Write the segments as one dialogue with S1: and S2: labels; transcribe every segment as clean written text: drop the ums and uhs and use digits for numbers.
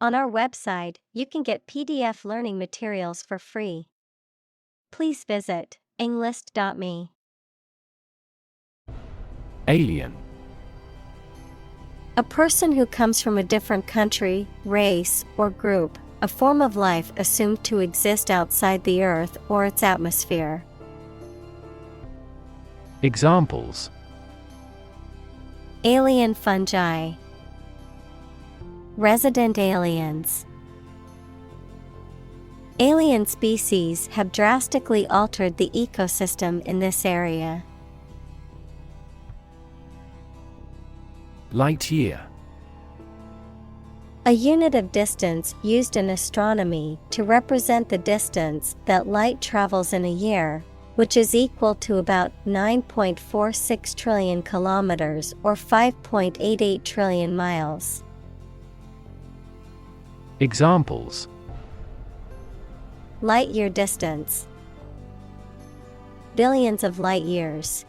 S1: On our website, you can get PDF learning materials for free. Please visit englist.me.
S2: Alien.
S1: A person who comes from a different country, race, or group, a form of life assumed to exist outside the Earth or its atmosphere.
S2: Examples:
S1: Alien fungi. Resident aliens. Alien species have drastically altered the ecosystem in this area.
S2: Light year.
S1: A unit of distance used in astronomy to represent the distance that light travels in a year, which is equal to about 9.46 trillion kilometers or 5.88 trillion miles.
S2: Examples:
S1: Light year distance. Billions of light years.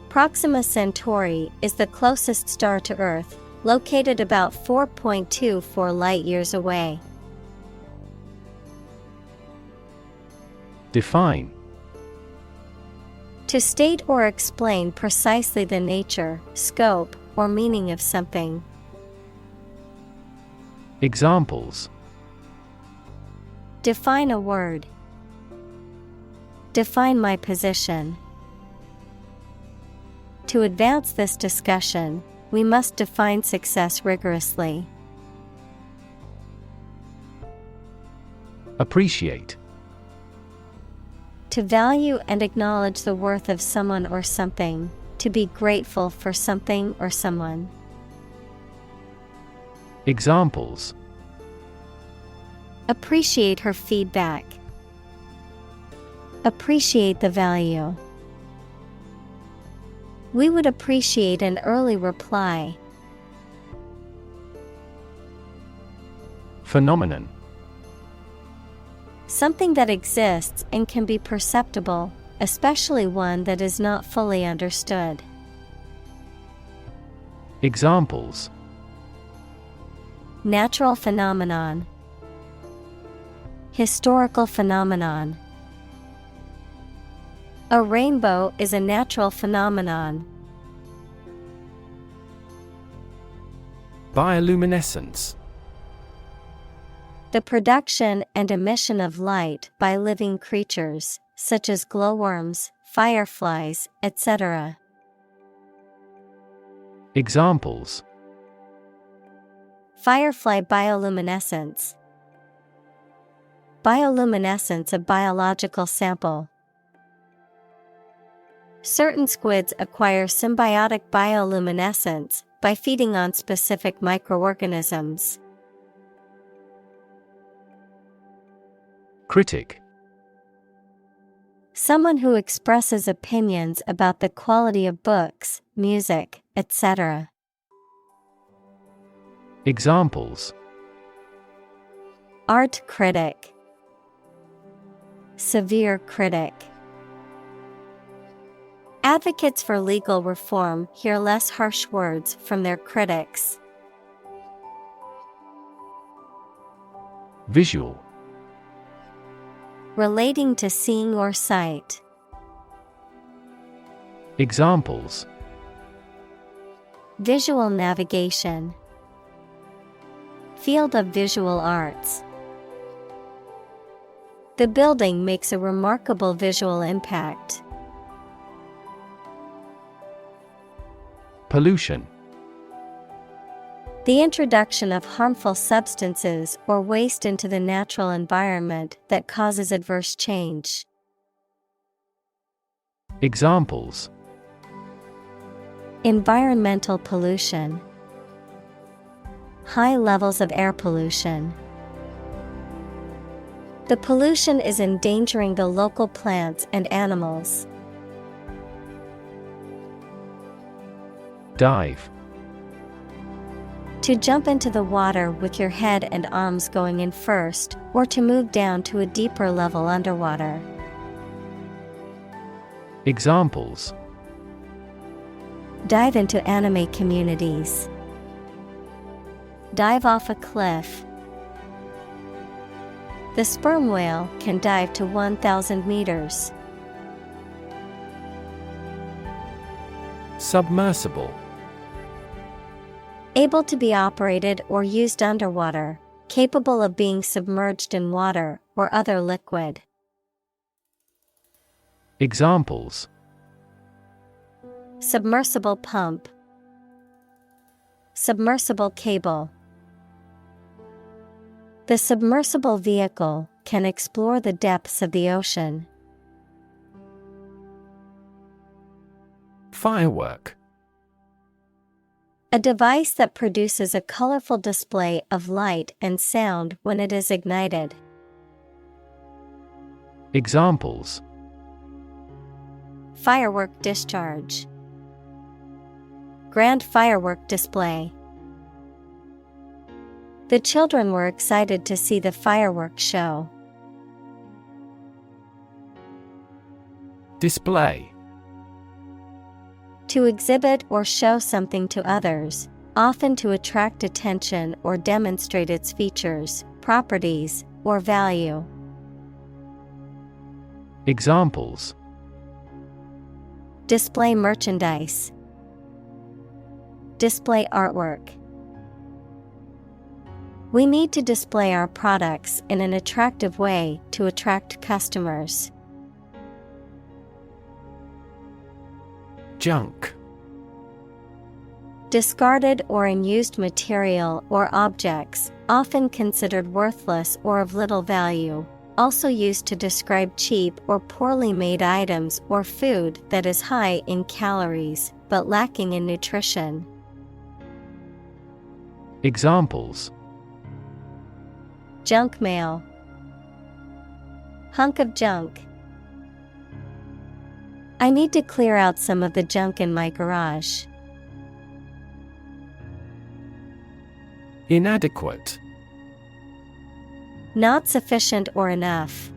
S1: Proxima Centauri is the closest star to Earth, located about 4.24 light-years away.
S2: Define.
S1: To state or explain precisely the nature, scope, or meaning of something.
S2: Examples:
S1: Define a word. Define my position. To advance this discussion, we must define success rigorously.
S2: Appreciate.
S1: To value and acknowledge the worth of someone or something, to be grateful for something or someone.
S2: Examples:
S1: Appreciate her feedback. Appreciate the value. We would appreciate an early reply.
S2: Phenomenon.
S1: Something that exists and can be perceptible, especially one that is not fully understood.
S2: Examples:
S1: Natural phenomenon. Historical phenomenon. A rainbow is a natural phenomenon.
S2: Bioluminescence.
S1: The production and emission of light by living creatures, such as glowworms, fireflies, etc.
S2: Examples:
S1: Firefly bioluminescence. Bioluminescence of biological sample. Certain squids acquire symbiotic bioluminescence by feeding on specific microorganisms.
S2: Critic.
S1: Someone who expresses opinions about the quality of books, music, etc.
S2: Examples:
S1: Art critic. Severe critic. Advocates for legal reform hear less harsh words from their critics.
S2: Visual.
S1: Relating to seeing or sight.
S2: Examples:
S1: Visual navigation. Field of visual arts. The building makes a remarkable visual impact.
S2: Pollution.
S1: The introduction of harmful substances or waste into the natural environment that causes adverse change.
S2: Examples:
S1: Environmental pollution. High levels of air pollution. The pollution is endangering the local plants and animals.
S2: Dive.
S1: To jump into the water with your head and arms going in first, or to move down to a deeper level underwater.
S2: Examples:
S1: Dive into anime communities. Dive off a cliff. The sperm whale can dive to 1,000 meters.
S2: Submersible.
S1: Able to be operated or used underwater, capable of being submerged in water or other liquid.
S2: Examples:
S1: Submersible pump. Submersible cable. The submersible vehicle can explore the depths of the ocean.
S2: Firework.
S1: A device that produces a colorful display of light and sound when it is ignited.
S2: Examples:
S1: Firework discharge. Grand firework display. The children were excited to see the fireworks show.
S2: Display.
S1: To exhibit or show something to others, often to attract attention or demonstrate its features, properties, or value.
S2: Examples:
S1: Display merchandise. Display artwork. We need to display our products in an attractive way to attract customers.
S2: Junk.
S1: Discarded or unused material or objects, often considered worthless or of little value, also used to describe cheap or poorly made items or food that is high in calories but lacking in nutrition.
S2: Examples:
S1: Junk mail. Hunk of junk. I need to clear out some of the junk in my garage.
S2: Inadequate.
S1: Not sufficient or enough.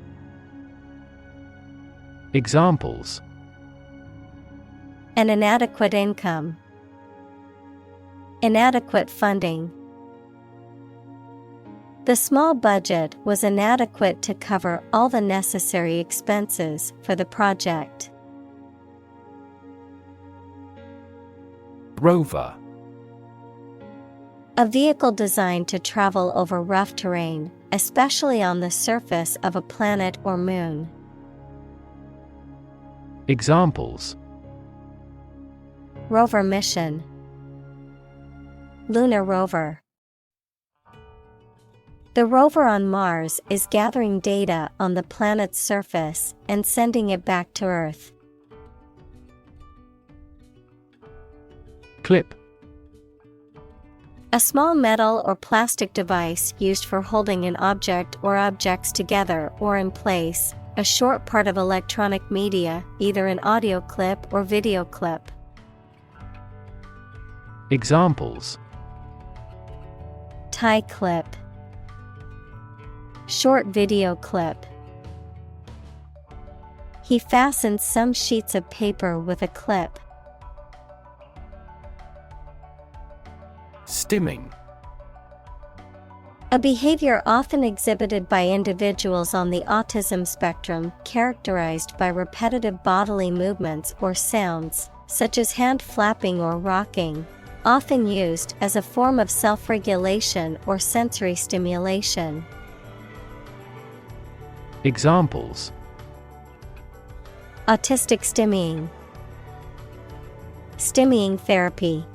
S2: Examples:
S1: An inadequate income. Inadequate funding. The small budget was inadequate to cover all the necessary expenses for the project.
S2: Rover.
S1: A vehicle designed to travel over rough terrain, especially on the surface of a planet or moon.
S2: Examples:
S1: Rover mission. Lunar rover. The rover on Mars is gathering data on the planet's surface and sending it back to Earth.
S2: Clip.
S1: A small metal or plastic device used for holding an object or objects together or in place, a short part of electronic media, either an audio clip or video clip.
S2: Examples:
S1: Tie clip. Short video clip. He fastened some sheets of paper with a clip.
S2: Stimming.
S1: A behavior often exhibited by individuals on the autism spectrum characterized by repetitive bodily movements or sounds, such as hand flapping or rocking, often used as a form of self-regulation or sensory stimulation.
S2: Examples:
S1: Autistic stimming. Stimming therapy.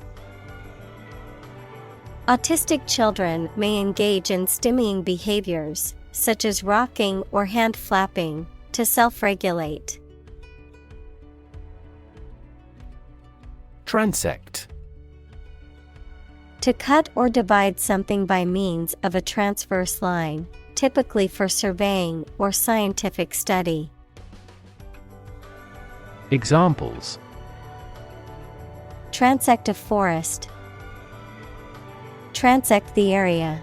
S1: Autistic children may engage in stimming behaviors, such as rocking or hand flapping, to self-regulate.
S2: Transect.
S1: To cut or divide something by means of a transverse line, typically for surveying or scientific study.
S2: Examples:
S1: Transect a forest. Transect the area.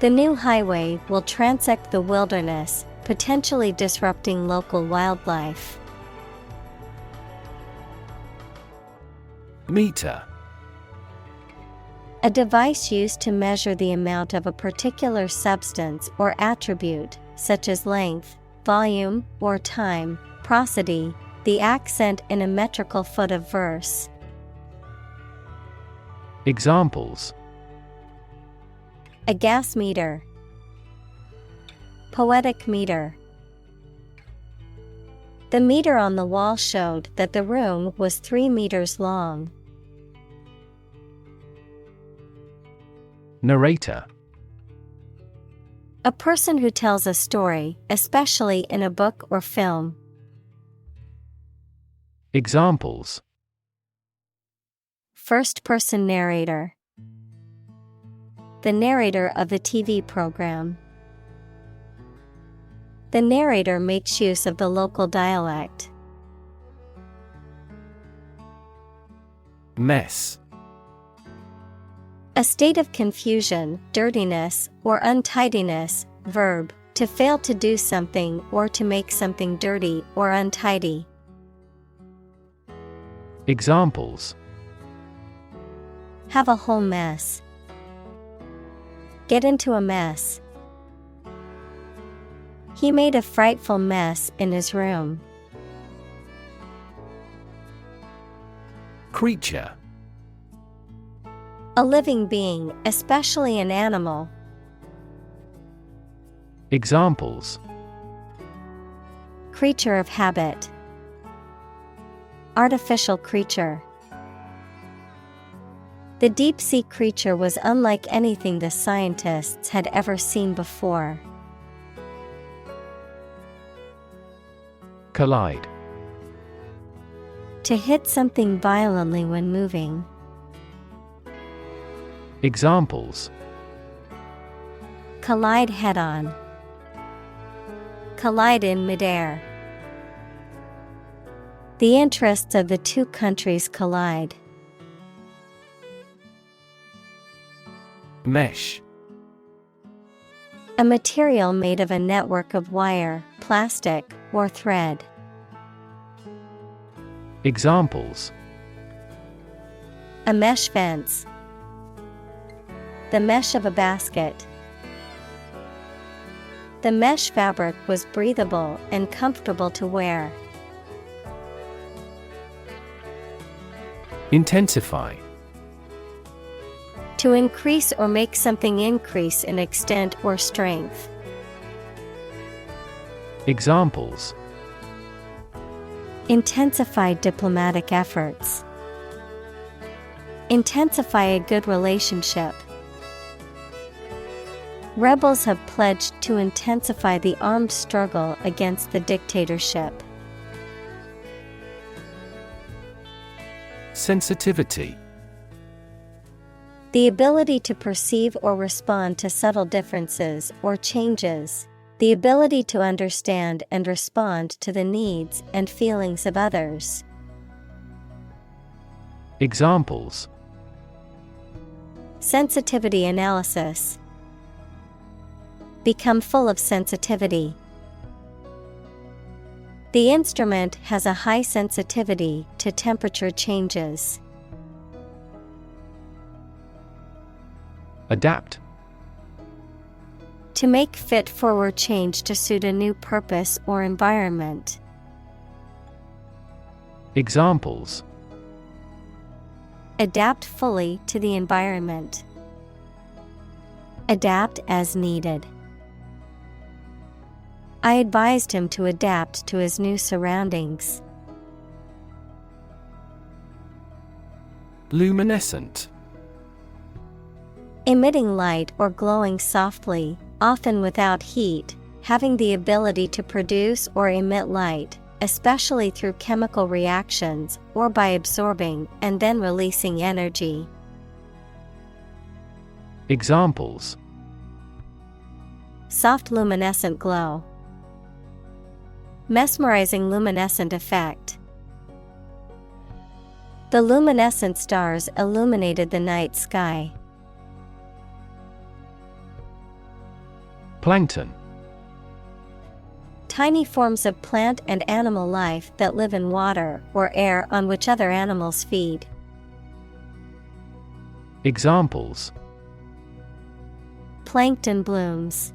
S1: The new highway will transect the wilderness, potentially disrupting local wildlife.
S2: Meter.
S1: A device used to measure the amount of a particular substance or attribute, such as length, volume, or time. Prosody, the accent in a metrical foot of verse.
S2: Examples:
S1: A gas meter. Poetic meter. The meter on the wall showed that the room was 3 meters long.
S2: Narrator.
S1: A person who tells a story, especially in a book or film.
S2: Examples:
S1: First-person narrator. The narrator of the TV program. The narrator makes use of the local dialect.
S2: Mess.
S1: A state of confusion, dirtiness, or untidiness. Verb, to fail to do something or to make something dirty or untidy.
S2: Examples:
S1: Have a whole mess. Get into a mess. He made a frightful mess in his room.
S2: Creature.
S1: A living being, especially an animal.
S2: Examples:
S1: Creature of habit. Artificial creature. The deep-sea creature was unlike anything the scientists had ever seen before.
S2: Collide.
S1: To hit something violently when moving.
S2: Examples:
S1: Collide head-on. Collide in midair. The interests of the two countries collide.
S2: Mesh.
S1: A material made of a network of wire, plastic, or thread.
S2: Examples:
S1: A mesh fence. The mesh of a basket. The mesh fabric was breathable and comfortable to wear.
S2: Intensify.
S1: To increase or make something increase in extent or strength.
S2: Examples:
S1: Intensify diplomatic efforts. Intensify a good relationship. Rebels have pledged to intensify the armed struggle against the dictatorship.
S2: Sensitivity.
S1: The ability to perceive or respond to subtle differences or changes. The ability to understand and respond to the needs and feelings of others.
S2: Examples:
S1: Sensitivity analysis. Become full of sensitivity. The instrument has a high sensitivity to temperature changes.
S2: Adapt.
S1: To make fit for change to suit a new purpose or environment.
S2: Examples:
S1: Adapt fully to the environment. Adapt as needed. I advised him to adapt to his new surroundings.
S2: Luminescent.
S1: Emitting light or glowing softly, often without heat, having the ability to produce or emit light, especially through chemical reactions or by absorbing and then releasing energy.
S2: Examples:
S1: Soft luminescent glow. Mesmerizing luminescent effect. The luminescent stars illuminated the night sky.
S2: Plankton.
S1: Tiny forms of plant and animal life that live in water or air on which other animals feed.
S2: Examples:
S1: Plankton blooms.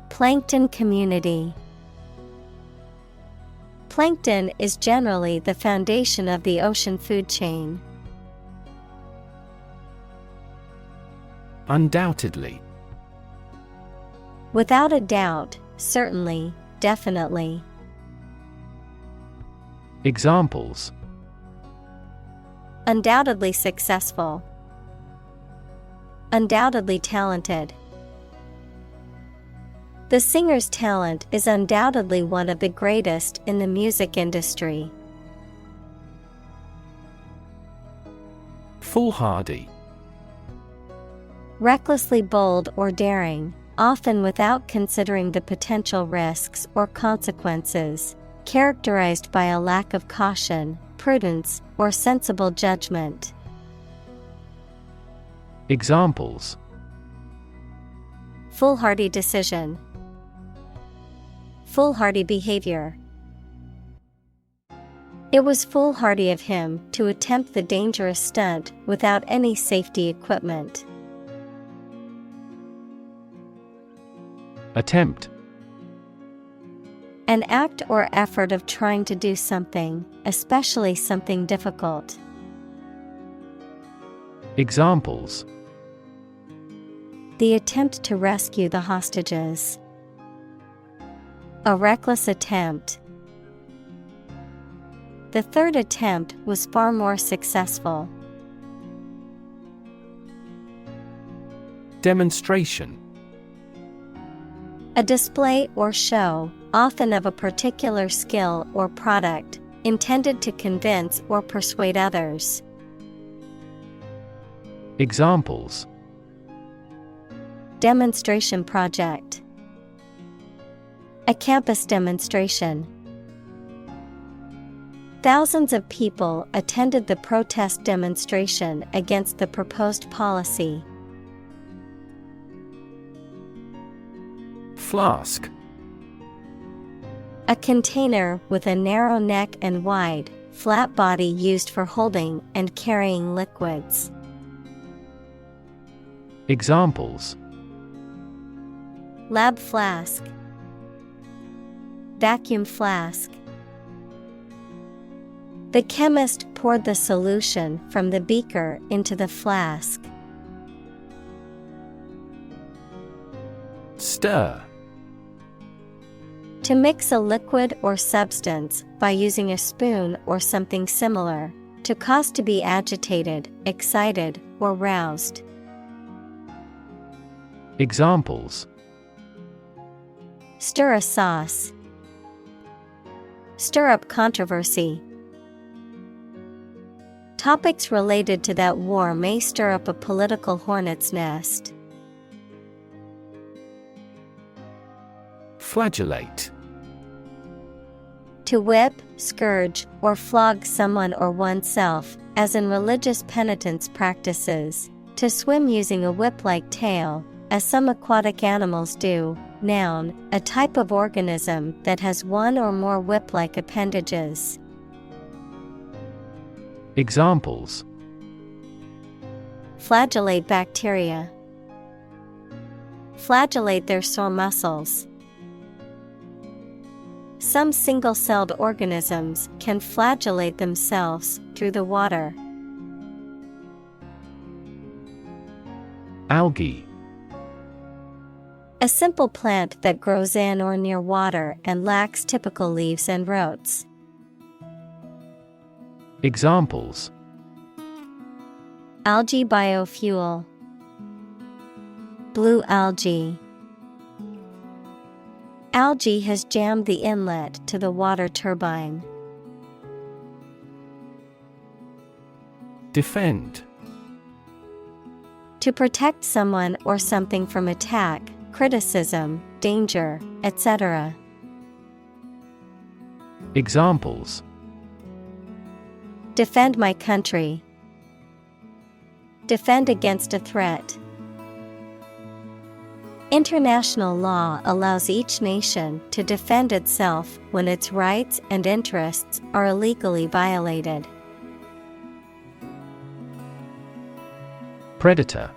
S1: Plankton community. Plankton is generally the foundation of the ocean food chain.
S2: Undoubtedly.
S1: Without a doubt, certainly, definitely.
S2: Examples:
S1: Undoubtedly successful. Undoubtedly talented. The singer's talent is undoubtedly one of the greatest in the music industry.
S2: Foolhardy.
S1: Recklessly bold or daring, often without considering the potential risks or consequences, characterized by a lack of caution, prudence, or sensible judgment.
S2: Examples:
S1: Foolhardy decision. Foolhardy behavior. It was foolhardy of him to attempt the dangerous stunt without any safety equipment.
S2: Attempt.
S1: An act or effort of trying to do something, especially something difficult.
S2: Examples:
S1: The attempt to rescue the hostages. A reckless attempt. The third attempt was far more successful.
S2: Demonstration.
S1: A display or show, often of a particular skill or product, intended to convince or persuade others.
S2: Examples:
S1: Demonstration project. A campus demonstration. Thousands of people attended the protest demonstration against the proposed policy.
S2: Flask.
S1: A container with a narrow neck and wide, flat body used for holding and carrying liquids.
S2: Examples:
S1: Lab flask. Vacuum flask. The chemist poured the solution from the beaker into the flask.
S2: Stir.
S1: To mix a liquid or substance by using a spoon or something similar, to cause to be agitated, excited, or roused.
S2: Examples:
S1: Stir a sauce. Stir up controversy. Topics related to that war may stir up a political hornet's nest.
S2: Flagellate.
S1: To whip, scourge, or flog someone or oneself, as in religious penitence practices. To swim using a whip-like tail, as some aquatic animals do. Noun, a type of organism that has one or more whip-like appendages.
S2: Examples:
S1: Flagellate bacteria. Flagellate their sore muscles. Some single-celled organisms can flagellate themselves through the water.
S2: Algae.
S1: A simple plant that grows in or near water and lacks typical leaves and roots.
S2: Examples:
S1: Algae biofuel. Blue algae. Algae has jammed the inlet to the water turbine.
S2: Defend.
S1: To protect someone or something from attack, criticism, danger, etc.
S2: Examples:
S1: Defend my country. Defend against a threat. International law allows each nation to defend itself when its rights and interests are illegally violated.
S2: Predator.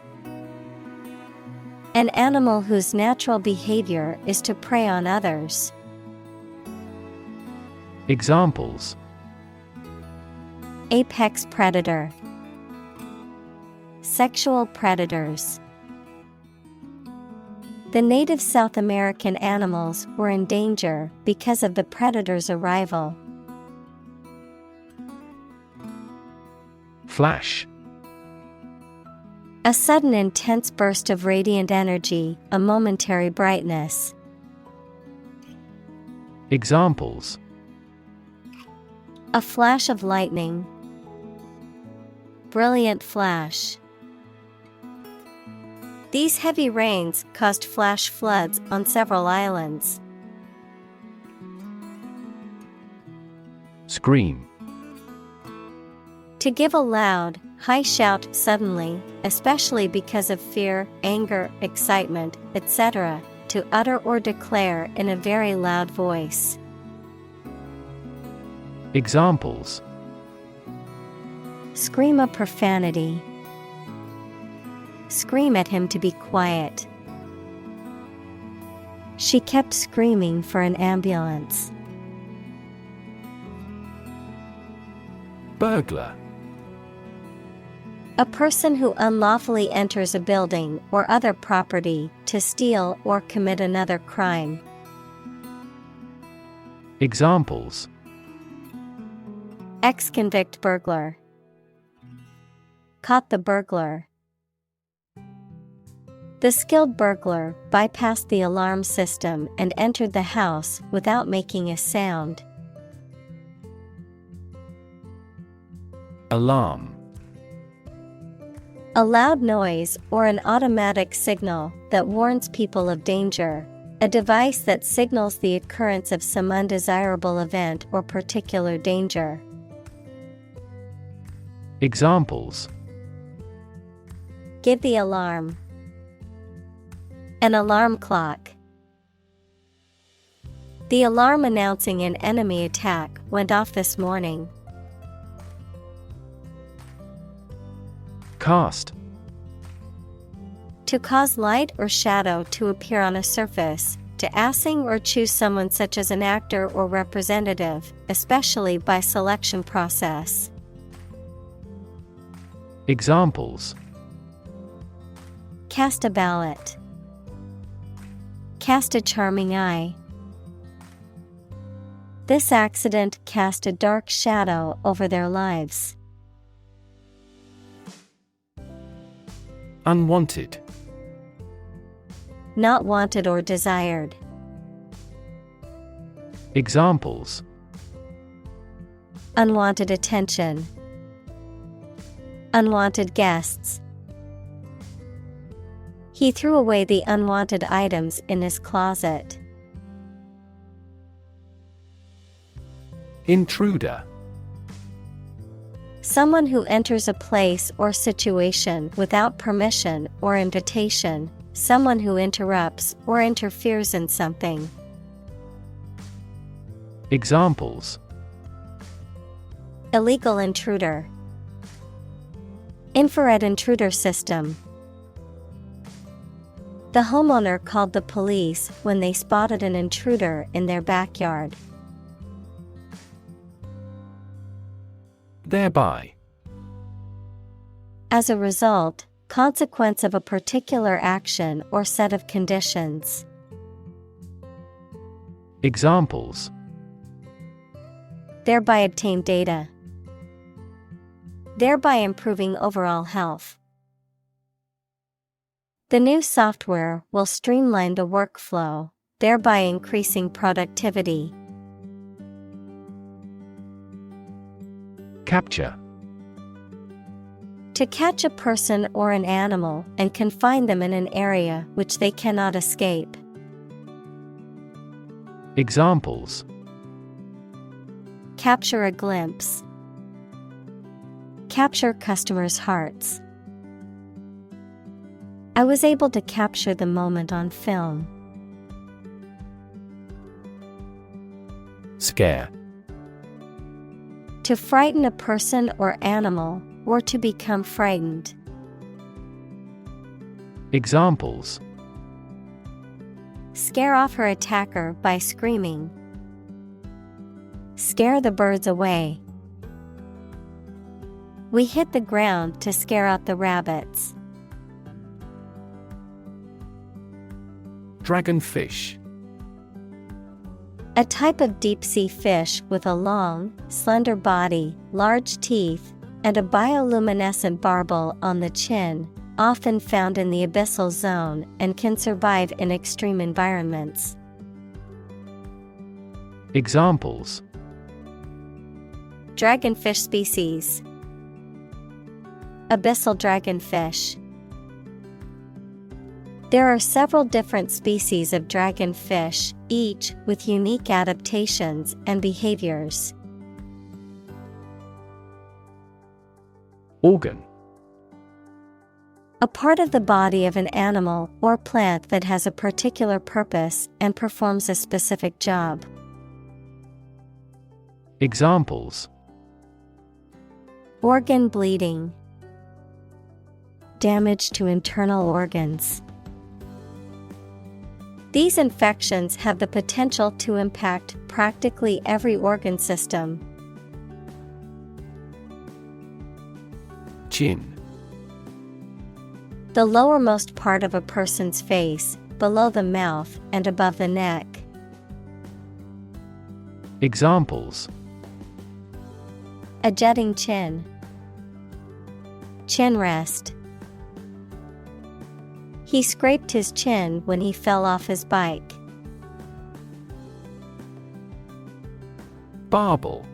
S1: An animal whose natural behavior is to prey on others.
S2: Examples:
S1: Apex predator. Sexual predators. The native South American animals were in danger because of the predator's arrival.
S2: Flash.
S1: A sudden intense burst of radiant energy, a momentary brightness.
S2: Examples:
S1: A flash of lightning. Brilliant flash. These heavy rains caused flash floods on several islands.
S2: Scream.
S1: To give a loud, high shout suddenly, especially because of fear, anger, excitement, etc., to utter or declare in a very loud voice.
S2: Examples:
S1: Scream a profanity. Scream at him to be quiet. She kept screaming for an ambulance.
S2: Burglar.
S1: A person who unlawfully enters a building or other property to steal or commit another crime.
S2: Examples:
S1: Ex-convict burglar. Caught the burglar. The skilled burglar bypassed the alarm system and entered the house without making a sound.
S2: Alarm.
S1: A loud noise or an automatic signal that warns people of danger. A device that signals the occurrence of some undesirable event or particular danger.
S2: Examples:
S1: Give the alarm. An alarm clock. The alarm announcing an enemy attack went off this morning.
S2: Cast.
S1: To cause light or shadow to appear on a surface, to assign or choose someone such as an actor or representative, especially by selection process.
S2: Examples:
S1: Cast a ballot. Cast a charming eye. This accident cast a dark shadow over their lives.
S2: Unwanted.
S1: Not wanted or desired.
S2: Examples:
S1: Unwanted attention. Unwanted guests. He threw away the unwanted items in his closet.
S2: Intruder.
S1: Someone who enters a place or situation without permission or invitation, someone who interrupts or interferes in something.
S2: Examples:
S1: Illegal intruder. Infrared intruder system. The homeowner called the police when they spotted an intruder in their backyard.
S2: Thereby.
S1: As a result, consequence of a particular action or set of conditions.
S2: Examples:
S1: Thereby obtain data. Thereby improving overall health. The new software will streamline the workflow, thereby increasing productivity.
S2: Capture.
S1: To catch a person or an animal and confine them in an area which they cannot escape.
S2: Examples:
S1: Capture a glimpse. Capture customers' hearts. I was able to capture the moment on film.
S2: Scare.
S1: To frighten a person or animal, or to become frightened.
S2: Examples:
S1: scare off her attacker by screaming. Scare the birds away. We hit the ground to scare out the rabbits.
S2: Dragonfish.
S1: A type of deep-sea fish with a long, slender body, large teeth, and a bioluminescent barbel on the chin, often found in the abyssal zone and can survive in extreme environments.
S2: Examples:
S1: dragonfish species. Abyssal dragonfish. There are several different species of dragonfish, each with unique adaptations and behaviors.
S2: Organ.
S1: A part of the body of an animal or plant that has a particular purpose and performs a specific job.
S2: Examples:
S1: organ bleeding. Damage to internal organs. These infections have the potential to impact practically every organ system.
S2: Chin.
S1: The lowermost part of a person's face, below the mouth and above the neck.
S2: Examples:
S1: a jutting chin. Chin rest. He scraped his chin when he fell off his bike.
S2: Barbel.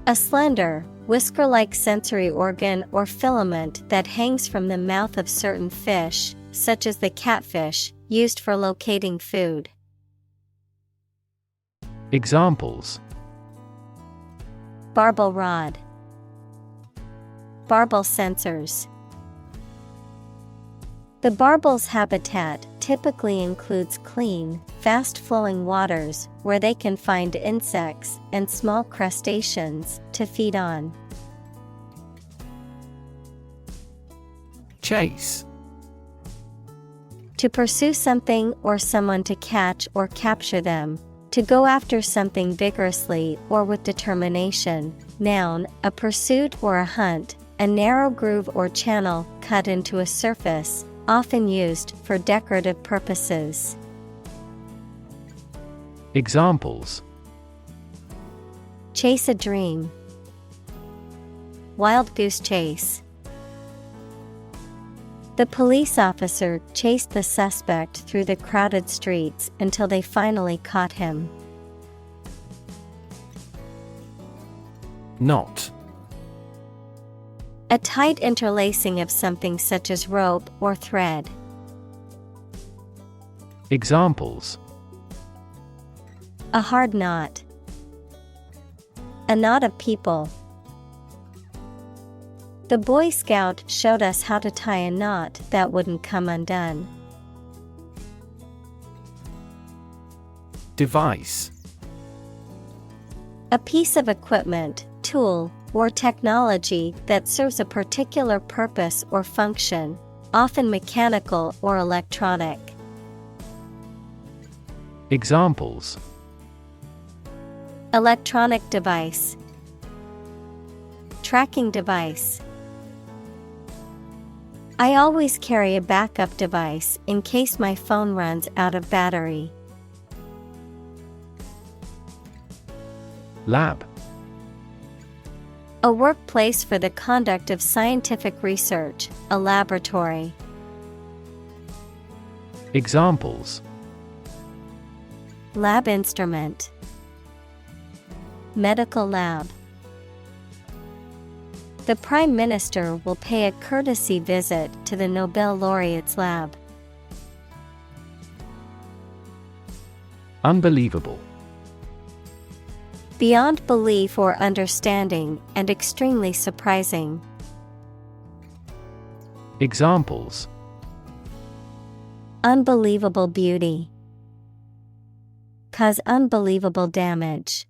S1: A slender, whisker-like sensory organ or filament that hangs from the mouth of certain fish, such as the catfish, used for locating food.
S2: Examples:
S1: barbel rod. Barbel sensors. The barbel's habitat typically includes clean, fast-flowing waters where they can find insects and small crustaceans to feed on.
S2: Chase.
S1: To pursue something or someone, to catch or capture them. To go after something vigorously or with determination. Noun, a pursuit or a hunt, a narrow groove or channel cut into a surface, often used for decorative purposes.
S2: Examples:
S1: chase a dream. Wild goose chase. The police officer chased the suspect through the crowded streets until they finally caught him.
S2: Knot.
S1: A tight interlacing of something such as rope or thread.
S2: Examples:
S1: a hard knot. A knot of people. The Boy Scout showed us how to tie a knot that wouldn't come undone.
S2: Device.
S1: A piece of equipment, tool, or technology that serves a particular purpose or function, often mechanical or electronic.
S2: Examples:
S1: electronic device. Tracking device. I always carry a backup device in case my phone runs out of battery.
S2: Lab.
S1: A workplace for the conduct of scientific research, a laboratory.
S2: Examples:
S1: lab instrument. Medical lab. The Prime Minister will pay a courtesy visit to the Nobel laureate's lab.
S2: Unbelievable.
S1: Beyond belief or understanding, and extremely surprising.
S2: Examples:
S1: unbelievable beauty. Cause unbelievable damage.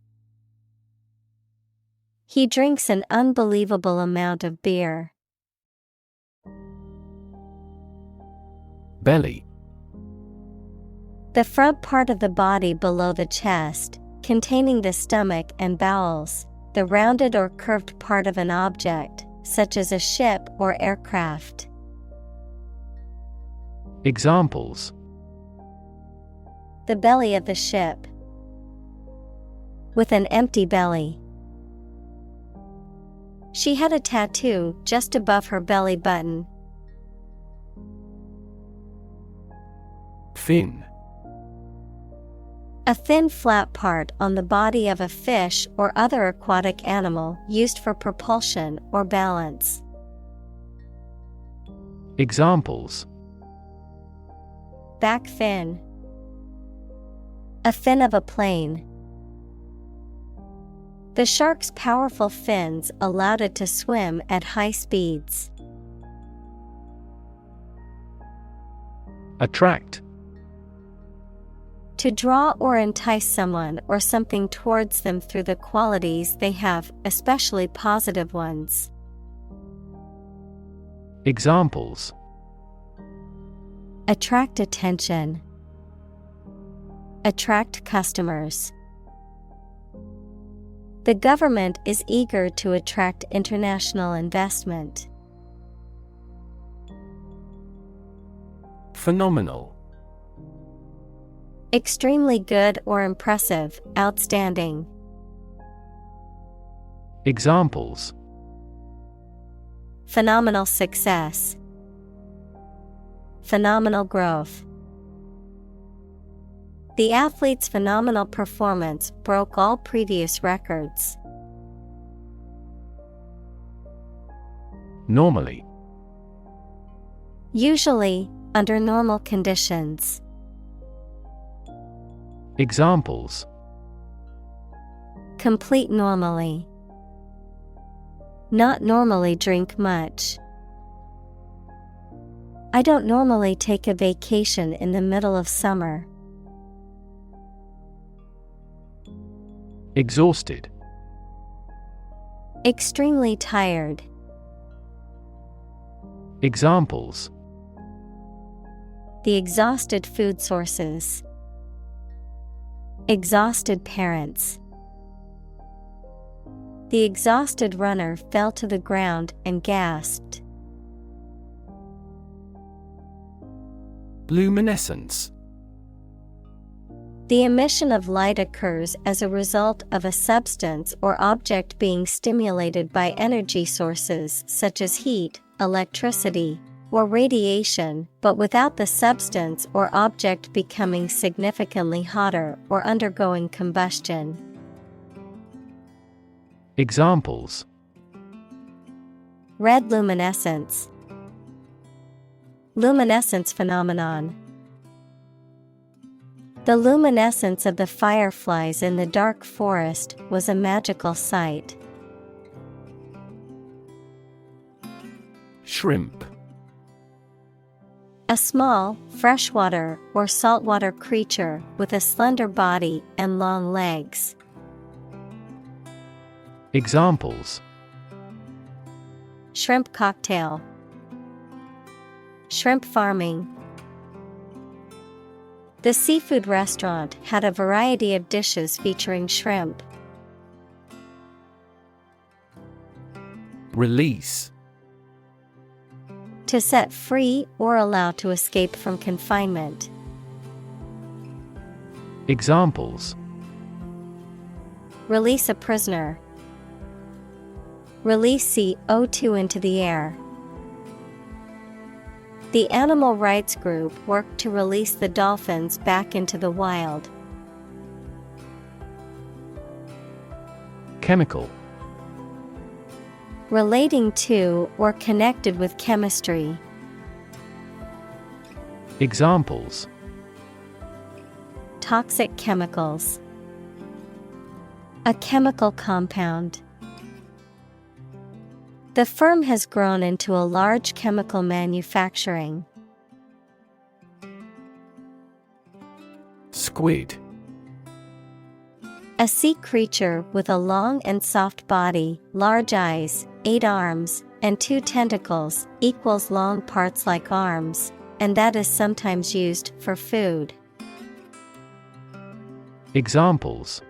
S1: He drinks an unbelievable amount of beer.
S2: Belly.
S1: The front part of the body below the chest, containing the stomach and bowels, the rounded or curved part of an object, such as a ship or aircraft.
S2: Examples:
S1: The belly of the ship. With an empty belly. She had a tattoo just above her belly button.
S2: Fin.
S1: A thin flat part on the body of a fish or other aquatic animal used for propulsion or balance.
S2: Examples:
S1: Back fin. A fin of a plane. The shark's powerful fins allowed it to swim at high speeds.
S2: Attract.
S1: To draw or entice someone or something towards them through the qualities they have, especially positive ones.
S2: Examples:
S1: Attract attention. Attract customers. The government is eager to attract international investment.
S2: Phenomenal.
S1: Extremely good or impressive, outstanding.
S2: Examples:
S1: Phenomenal success. Phenomenal growth. The athlete's phenomenal performance broke all previous records.
S2: Normally.
S1: Usually, under normal conditions.
S2: Examples:
S1: Complete normally. Not normally drink much. I don't normally take a vacation in the middle of summer.
S2: Exhausted.
S1: Extremely tired.
S2: Examples:
S1: The exhausted food sources. Exhausted parents. The exhausted runner fell to the ground and gasped.
S2: Luminescence.
S1: The emission of light occurs as a result of a substance or object being stimulated by energy sources such as heat, electricity, or radiation, but without the substance or object becoming significantly hotter or undergoing combustion.
S2: Examples:
S1: Red luminescence. Luminescence phenomenon. The luminescence of the fireflies in the dark forest was a magical sight.
S2: Shrimp.
S1: A small, freshwater or saltwater creature with a slender body and long legs.
S2: Examples:
S1: Shrimp cocktail. Shrimp farming. The seafood restaurant had a variety of dishes featuring shrimp.
S2: Release.
S1: To set free or allow to escape from confinement.
S2: Examples:
S1: Release a prisoner. Release CO2 into the air. The animal rights group worked to release the dolphins back into the wild.
S2: Chemical.
S1: Relating to or connected with chemistry.
S2: Examples:
S1: Toxic chemicals. A chemical compound. The firm has grown into a large chemical manufacturing.
S2: Squid.
S1: A sea creature with a long and soft body, large eyes, 8 arms, and 2 tentacles, equals long parts like arms, and that is sometimes used for food.
S2: Examples: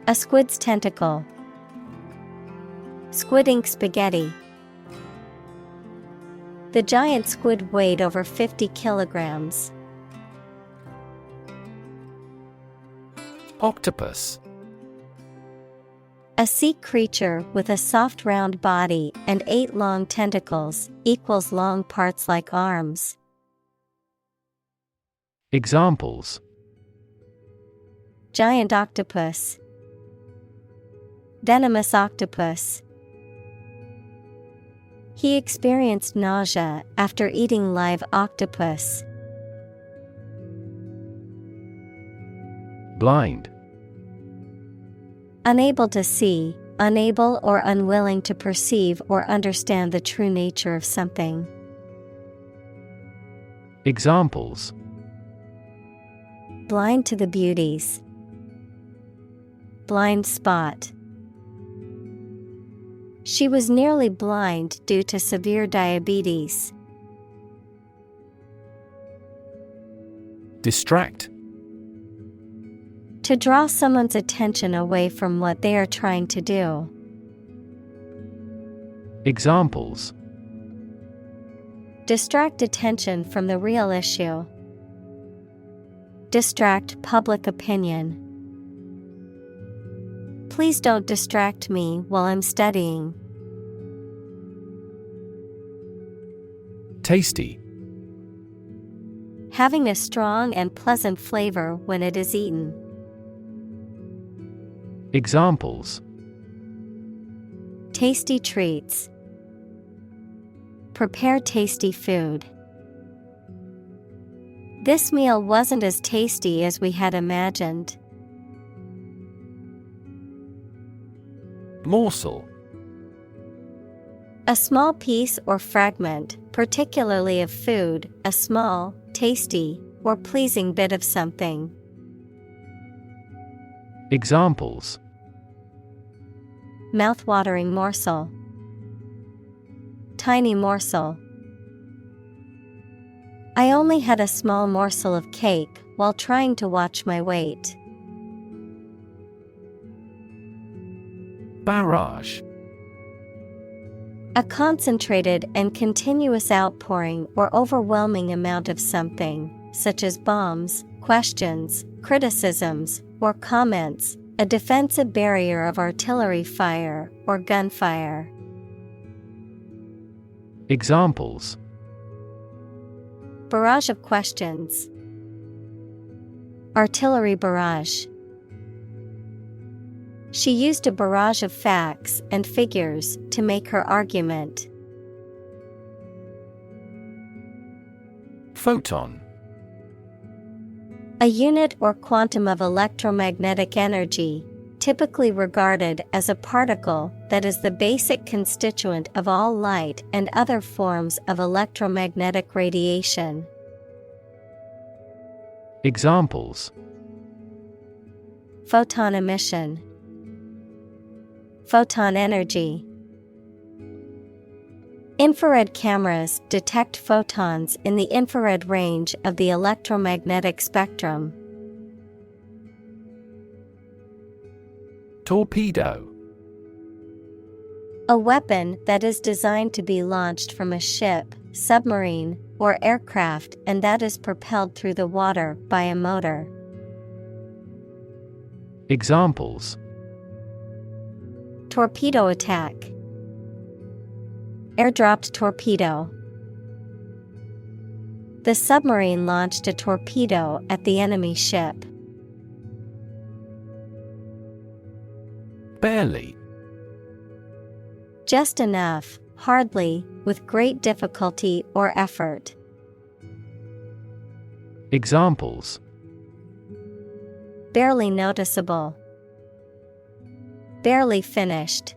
S1: A squid's tentacle. Squid ink spaghetti. The giant squid weighed over 50 kilograms.
S2: Octopus.
S1: A sea creature with a soft round body and 8 long tentacles, equals long parts like arms.
S2: Examples:
S1: Giant octopus. Venomous octopus. He experienced nausea after eating live octopus.
S2: Blind.
S1: Unable to see, unable or unwilling to perceive or understand the true nature of something.
S2: Examples:
S1: Blind to the beauties. Blind spot. She was nearly blind due to severe diabetes.
S2: Distract.
S1: To draw someone's attention away from what they are trying to do.
S2: Examples:
S1: Distract attention from the real issue. Distract public opinion. Please don't distract me while I'm studying.
S2: Tasty.
S1: Having a strong and pleasant flavor when it is eaten.
S2: Examples:
S1: Tasty treats. Prepare tasty food. This meal wasn't as tasty as we had imagined.
S2: Morsel.
S1: A small piece or fragment, particularly of food, a small, tasty, or pleasing bit of something.
S2: Examples:
S1: Mouth-watering morsel. Tiny morsel. I only had a small morsel of cake while trying to watch my weight.
S2: Barrage.
S1: A concentrated and continuous outpouring or overwhelming amount of something, such as bombs, questions, criticisms, or comments, a defensive barrier of artillery fire or gunfire.
S2: Examples:
S1: Barrage of questions. Artillery barrage. She used a barrage of facts and figures to make her argument.
S2: Photon.
S1: A unit or quantum of electromagnetic energy, typically regarded as a particle that is the basic constituent of all light and other forms of electromagnetic radiation.
S2: Examples:
S1: Photon emission. Photon energy. Infrared cameras detect photons in the infrared range of the electromagnetic spectrum.
S2: Torpedo.
S1: A weapon that is designed to be launched from a ship, submarine, or aircraft and that is propelled through the water by a motor.
S2: Examples:
S1: Torpedo attack. Airdropped torpedo. The submarine launched a torpedo at the enemy ship.
S2: Barely.
S1: Just enough, hardly, with great difficulty or effort.
S2: Examples:
S1: Barely noticeable. Barely finished.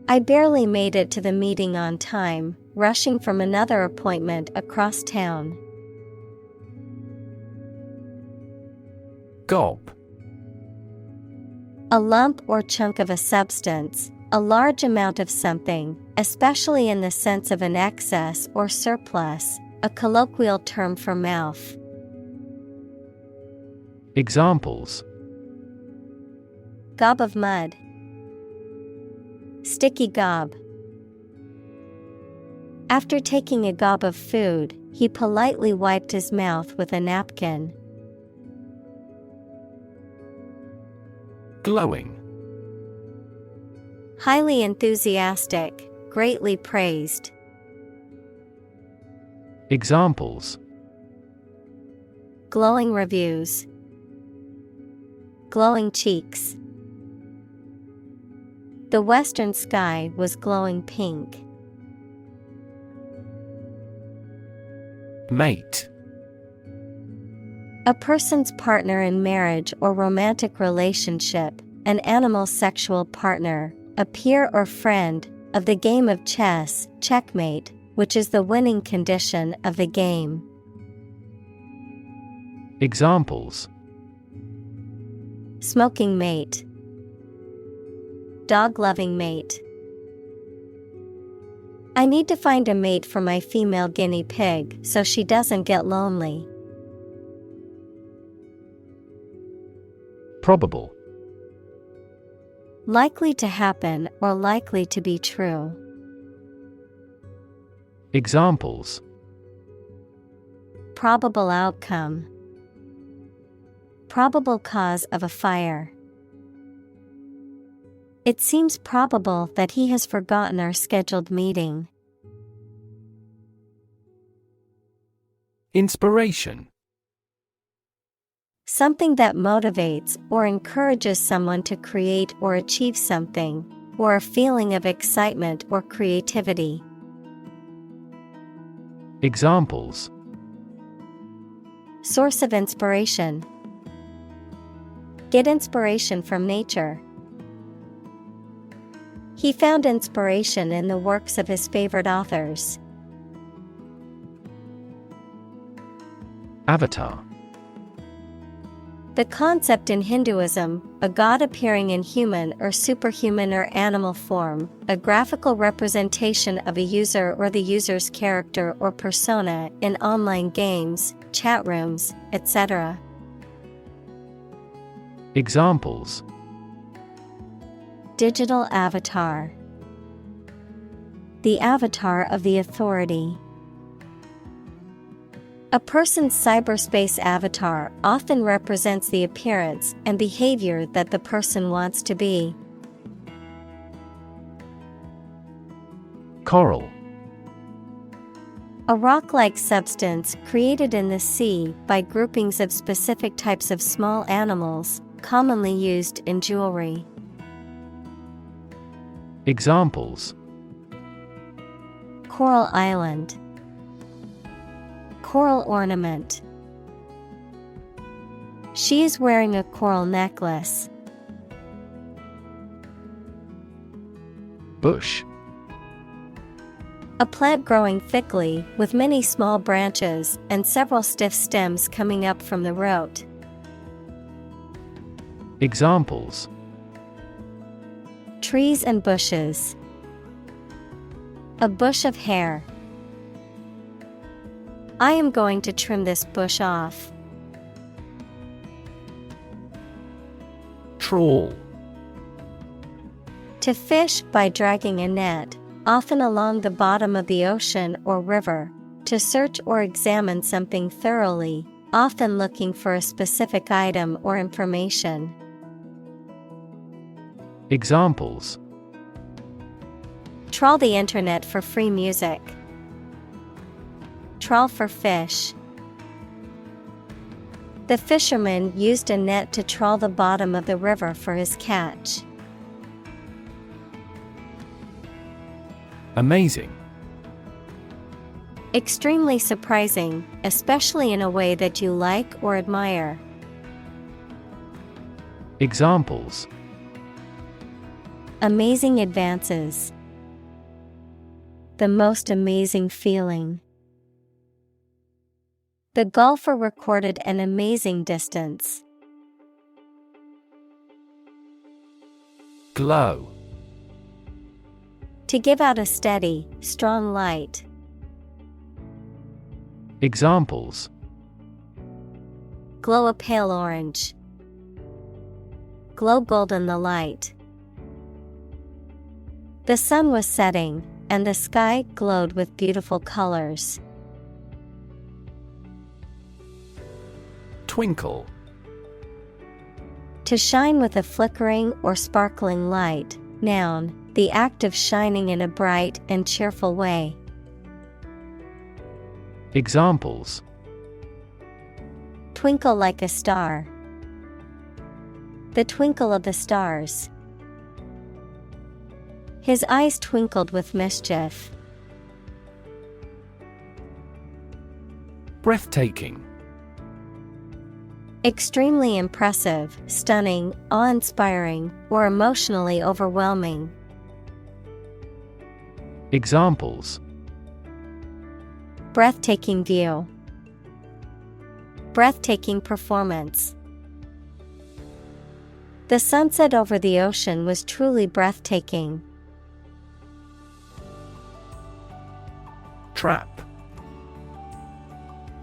S1: I barely made it to the meeting on time, rushing from another appointment across town.
S2: Gulp.
S1: A lump or chunk of a substance, A large amount of something, especially in the sense of an excess or surplus, a colloquial term for mouth.
S2: Examples:
S1: Gob of mud. Sticky gob. After taking a gob of food, he politely wiped his mouth with a napkin.
S2: Glowing.
S1: Highly enthusiastic, greatly praised.
S2: Examples:
S1: Glowing reviews. Glowing cheeks. The western sky was glowing pink.
S2: Mate.
S1: A person's partner in marriage or romantic relationship, an animal's sexual partner, a peer or friend, of the game of chess, checkmate, which is the winning condition of the game.
S2: Examples:
S1: Smoking mate. Dog-loving mate. I need to find a mate for my female guinea pig so she doesn't get lonely.
S2: Probable.
S1: Likely to happen or likely to be true.
S2: Examples:
S1: Probable outcome. Probable cause of a fire. It seems probable that he has forgotten our scheduled meeting.
S2: Inspiration.
S1: Something that motivates or encourages someone to create or achieve something, or a feeling of excitement or creativity.
S2: Examples:
S1: Source of inspiration. Get inspiration from nature. He found inspiration in the works of his favorite authors.
S2: Avatar.
S1: The concept in Hinduism, a god appearing in human or superhuman or animal form, a graphical representation of a user or the user's character or persona in online games, chat rooms, etc.
S2: Examples:
S1: Digital avatar. The avatar of the authority. A person's cyberspace avatar often represents the appearance and behavior that the person wants to be.
S2: Coral.
S1: A rock-like substance created in the sea by groupings of specific types of small animals, commonly used in jewelry.
S2: Examples:
S1: Coral island. Coral ornament. She is wearing a coral necklace.
S2: Bush.
S1: A plant growing thickly with many small branches and several stiff stems coming up from the root.
S2: Examples:
S1: Trees and bushes. A bush of hair. I am going to trim this bush off.
S2: Trawl.
S1: To fish by dragging a net, often along the bottom of the ocean or river, to search or examine something thoroughly, often looking for a specific item or information.
S2: Examples:
S1: Trawl the internet for free music. Trawl for fish. The fisherman used a net to trawl the bottom of the river for his catch.
S2: Amazing.
S1: Extremely surprising, especially in a way that you like or admire.
S2: Examples:
S1: Amazing advances. The most amazing feeling. The golfer recorded an amazing distance.
S2: Glow.
S1: To give out a steady, strong light.
S2: Examples:
S1: Glow a pale orange. Glow golden the light. The sun was setting, and the sky glowed with beautiful colors.
S2: Twinkle.
S1: To shine with a flickering or sparkling light. Noun, the act of shining in a bright and cheerful way.
S2: Examples:
S1: Twinkle like a star. The twinkle of the stars. His eyes twinkled with mischief.
S2: Breathtaking.
S1: Extremely impressive, stunning, awe-inspiring, or emotionally overwhelming.
S2: Examples:
S1: Breathtaking view. Breathtaking performance. The sunset over the ocean was truly breathtaking.
S2: Trap.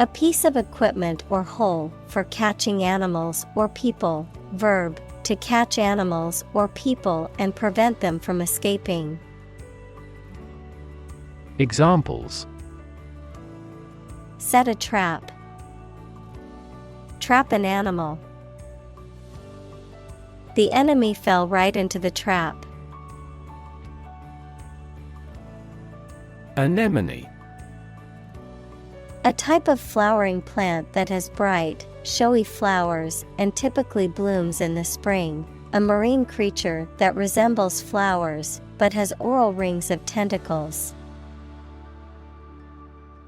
S1: A piece of equipment or hole for catching animals or people. Verb, to catch animals or people and prevent them from escaping.
S2: Examples:
S1: Set a trap. Trap an animal. The enemy fell right into the trap.
S2: Anemone.
S1: A type of flowering plant that has bright, showy flowers and typically blooms in the spring. A marine creature that resembles flowers but has oral rings of tentacles.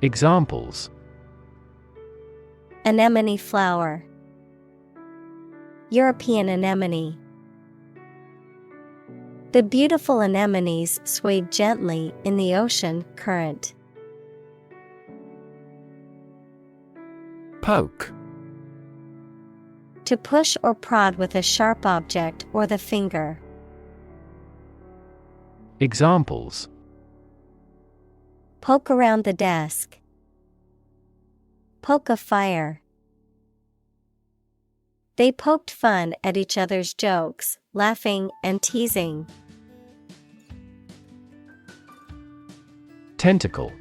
S2: Examples:
S1: Anemone flower. European anemone. The beautiful anemones swayed gently in the ocean current.
S2: Poke.
S1: To push or prod with a sharp object or the finger.
S2: Examples:
S1: Poke around the desk. Poke a fire. They poked fun at each other's jokes, laughing and teasing.
S2: Tentacle.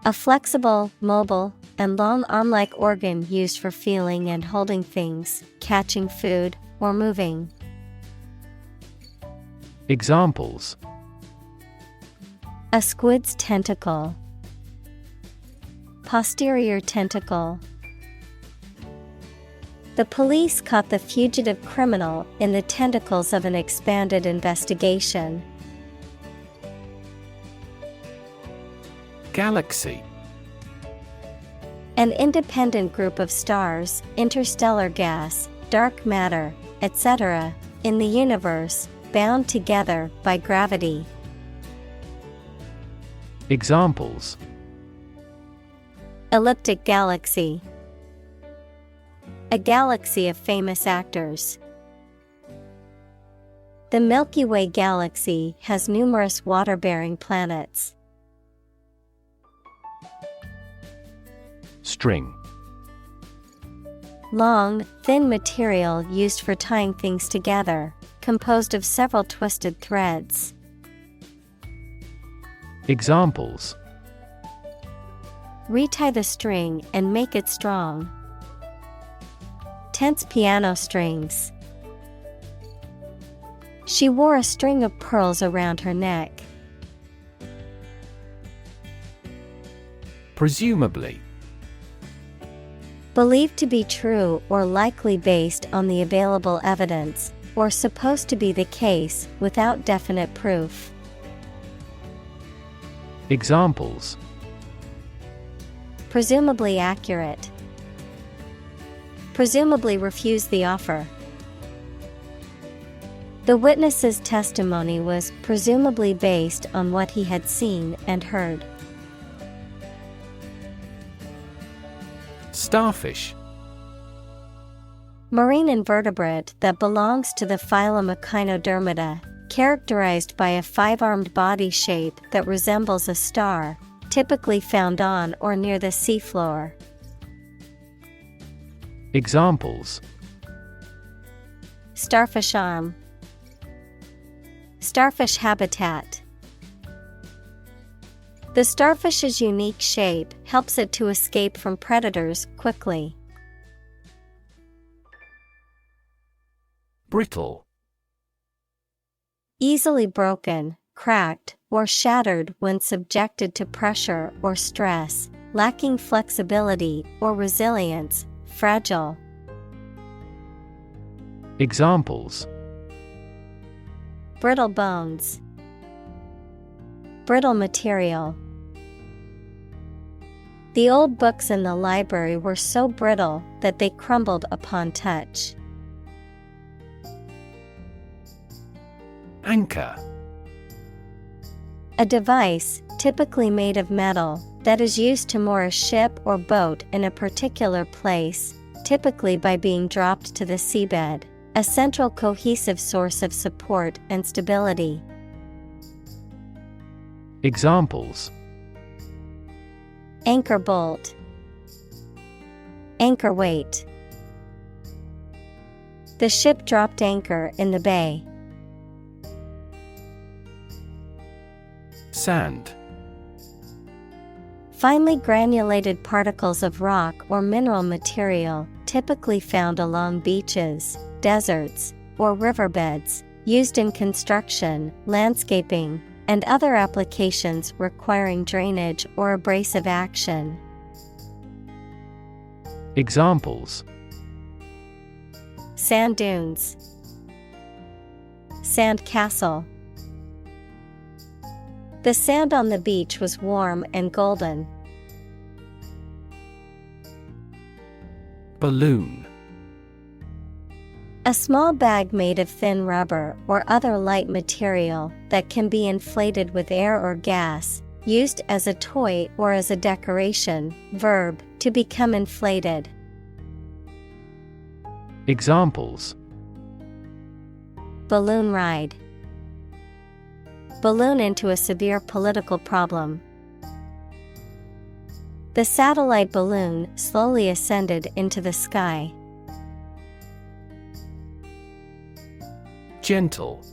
S1: A flexible, mobile, and long arm-like organ used for feeling and holding things, catching food, or moving.
S2: Examples:
S1: A squid's tentacle. Posterior tentacle. The police caught the fugitive criminal in the tentacles of an expanded investigation.
S2: Galaxy.
S1: An independent group of stars, interstellar gas, dark matter, etc., in the universe, bound together by gravity.
S2: Examples:
S1: Elliptic galaxy. A galaxy of famous actors. The Milky Way galaxy has numerous water-bearing planets.
S2: String.
S1: Long, thin material used for tying things together, composed of several twisted threads.
S2: Examples:
S1: Retie the string and make it strong. Tense piano strings. She wore a string of pearls around her neck.
S2: Presumably.
S1: Believed to be true or likely based on the available evidence, or supposed to be the case without definite proof.
S2: Examples:
S1: Presumably accurate. Presumably refuse the offer. The witness's testimony was presumably based on what he had seen and heard.
S2: Starfish.
S1: Marine invertebrate that belongs to the phylum Echinodermata, characterized by a five-armed body shape that resembles a star, typically found on or near the seafloor.
S2: Examples:
S1: starfish arm, starfish habitat. The starfish's unique shape helps it to escape from predators quickly.
S2: Brittle.
S1: Easily broken, cracked, or shattered when subjected to pressure or stress, lacking flexibility or resilience, fragile.
S2: Examples:
S1: brittle bones, brittle material. The old books in the library were so brittle that they crumbled upon touch.
S2: Anchor.
S1: A device, typically made of metal, that is used to moor a ship or boat in a particular place, typically by being dropped to the seabed, a central cohesive source of support and stability.
S2: Examples:
S1: anchor bolt, anchor weight. The ship dropped anchor in the bay.
S2: Sand.
S1: Finely granulated particles of rock or mineral material, typically found along beaches, deserts, or riverbeds, used in construction, landscaping, and other applications requiring drainage or abrasive action.
S2: Examples:
S1: sand dunes, sand castle. The sand on the beach was warm and golden.
S2: Balloon.
S1: A small bag made of thin rubber or other light material that can be inflated with air or gas, used as a toy or as a decoration. Verb, to become inflated.
S2: Examples:
S1: balloon ride, balloon into a severe political problem. The satellite balloon slowly ascended into the sky.
S2: Gentle.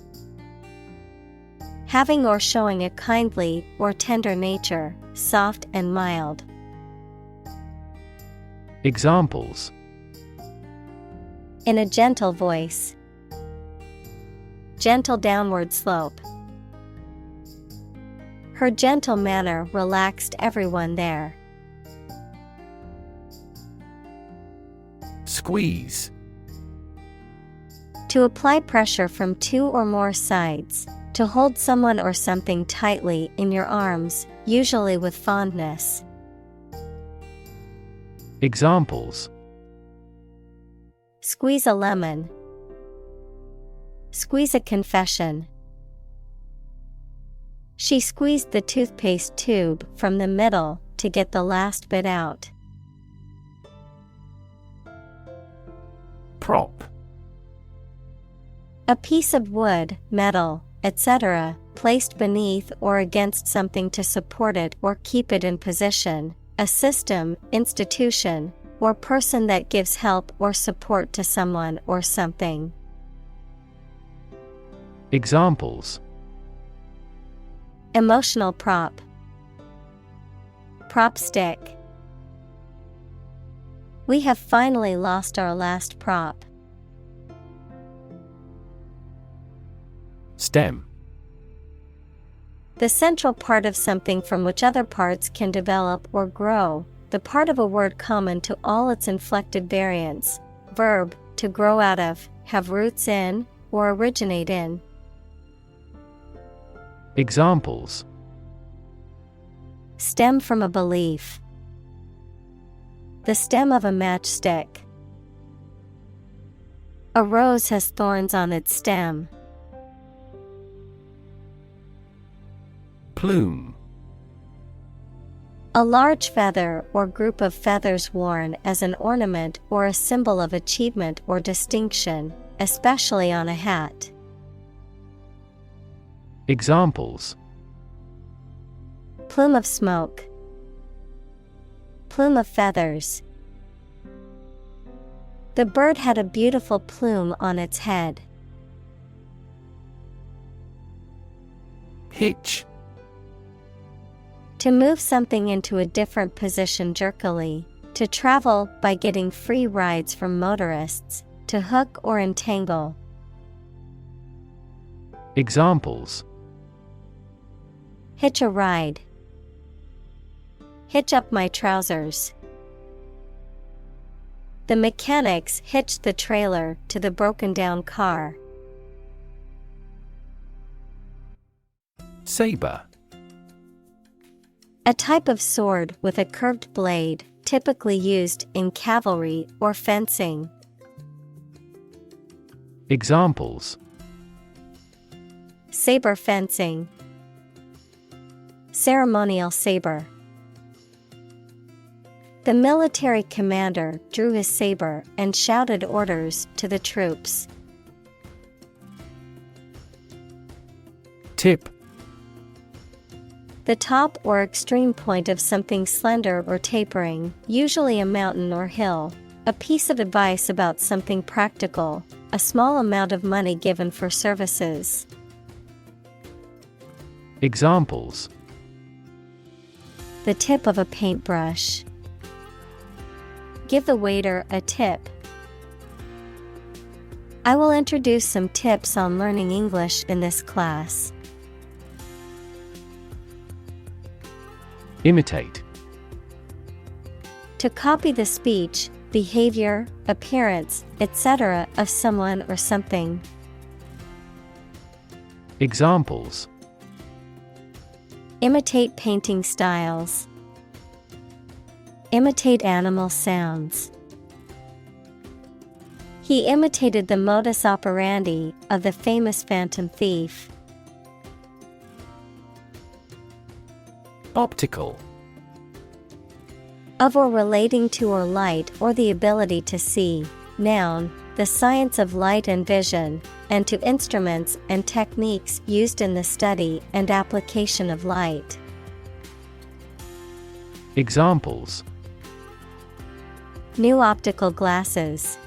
S1: Having or showing a kindly or tender nature, soft and mild.
S2: Examples:
S1: in a gentle voice, gentle downward slope. Her gentle manner relaxed everyone there.
S2: Squeeze.
S1: To apply pressure from two or more sides, to hold someone or something tightly in your arms, usually with fondness.
S2: Examples:
S1: squeeze a lemon, squeeze a confession. She squeezed the toothpaste tube from the middle to get the last bit out.
S2: Prop.
S1: A piece of wood, metal, etc., placed beneath or against something to support it or keep it in position, a system, institution, or person that gives help or support to someone or something.
S2: Examples:
S1: emotional prop, prop stick. We have finally lost our last prop.
S2: Stem.
S1: The central part of something from which other parts can develop or grow, the part of a word common to all its inflected variants. Verb, to grow out of, have roots in, or originate in.
S2: Examples:
S1: stem from a belief, the stem of a matchstick. A rose has thorns on its stem.
S2: Plume.
S1: A large feather or group of feathers worn as an ornament or a symbol of achievement or distinction, especially on a hat.
S2: Examples:
S1: Plume of smoke. Plume of feathers. The bird had a beautiful plume on its head.
S2: Hitch.
S1: To move something into a different position jerkily. To travel by getting free rides from motorists. To hook or entangle.
S2: Examples:
S1: Hitch a ride. Hitch up my trousers. The mechanics hitched the trailer to the broken-down car.
S2: Saber.
S1: A type of sword with a curved blade, typically used in cavalry or fencing.
S2: Examples:
S1: Saber fencing. Ceremonial saber. The military commander drew his saber and shouted orders to the troops.
S2: Tip.
S1: The top or extreme point of something slender or tapering, usually a mountain or hill. A piece of advice about something practical, a small amount of money given for services.
S2: Examples:
S1: The tip of a paintbrush. Give the waiter a tip. I will introduce some tips on learning English in this class.
S2: Imitate.
S1: To copy the speech, behavior, appearance, etc. of someone or something.
S2: Examples:
S1: Imitate painting styles. Imitate animal sounds. He imitated the modus operandi of the famous phantom thief.
S2: Optical.
S1: Of or relating to or light or the ability to see. Noun, the science of light and vision, and to instruments and techniques used in the study and application of light.
S2: Examples:
S1: New optical glasses.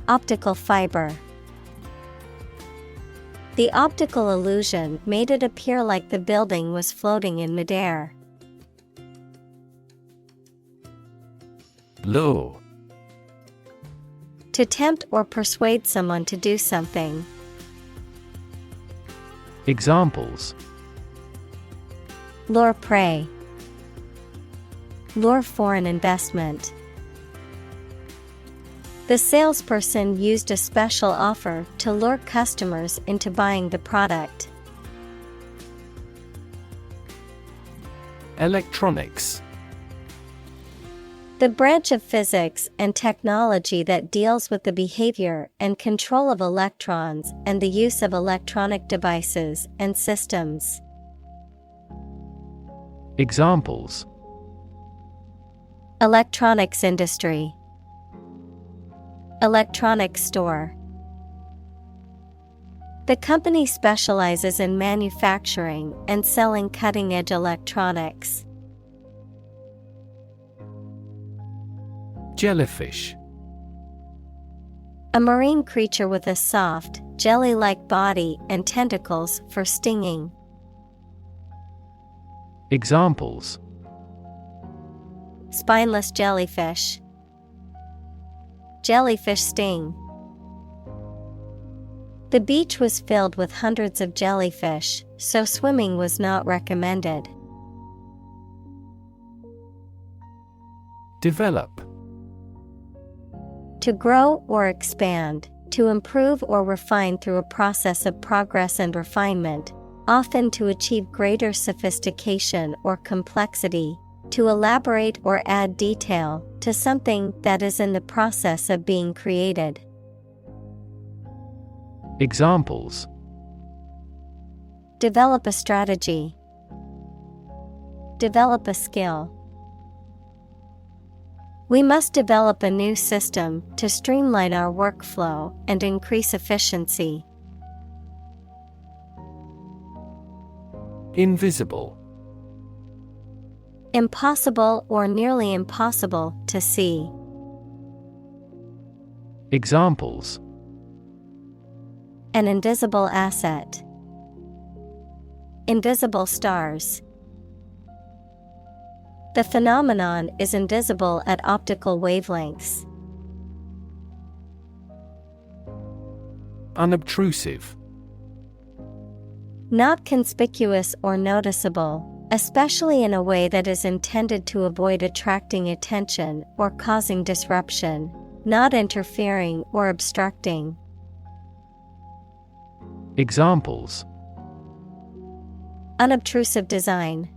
S1: Optical fiber. The optical illusion made it appear like the building was floating in midair.
S2: Lure.
S1: To tempt or persuade someone to do something.
S2: Examples:
S1: Lure prey. Lure foreign investment. The salesperson used a special offer to lure customers into buying the product.
S2: Electronics.
S1: The branch of physics and technology that deals with the behavior and control of electrons and the use of electronic devices and systems.
S2: Examples:
S1: Electronics industry. Electronics store. The company specializes in manufacturing and selling cutting-edge electronics.
S2: Jellyfish.
S1: A marine creature with a soft, jelly-like body and tentacles for stinging.
S2: Examples:
S1: Spineless jellyfish. Jellyfish sting. The beach was filled with hundreds of jellyfish, so swimming was not recommended.
S2: Develop.
S1: To grow or expand, to improve or refine through a process of progress and refinement, often to achieve greater sophistication or complexity, to elaborate or add detail to something that is in the process of being created.
S2: Examples:
S1: Develop a strategy. Develop a skill. We must develop a new system to streamline our workflow and increase efficiency.
S2: Invisible.
S1: Impossible or nearly impossible to see.
S2: Examples:
S1: An invisible asset. Invisible stars. The phenomenon is invisible at optical wavelengths.
S2: Unobtrusive.
S1: Not conspicuous or noticeable, especially in a way that is intended to avoid attracting attention or causing disruption, not interfering or obstructing.
S2: Examples:
S1: Unobtrusive design.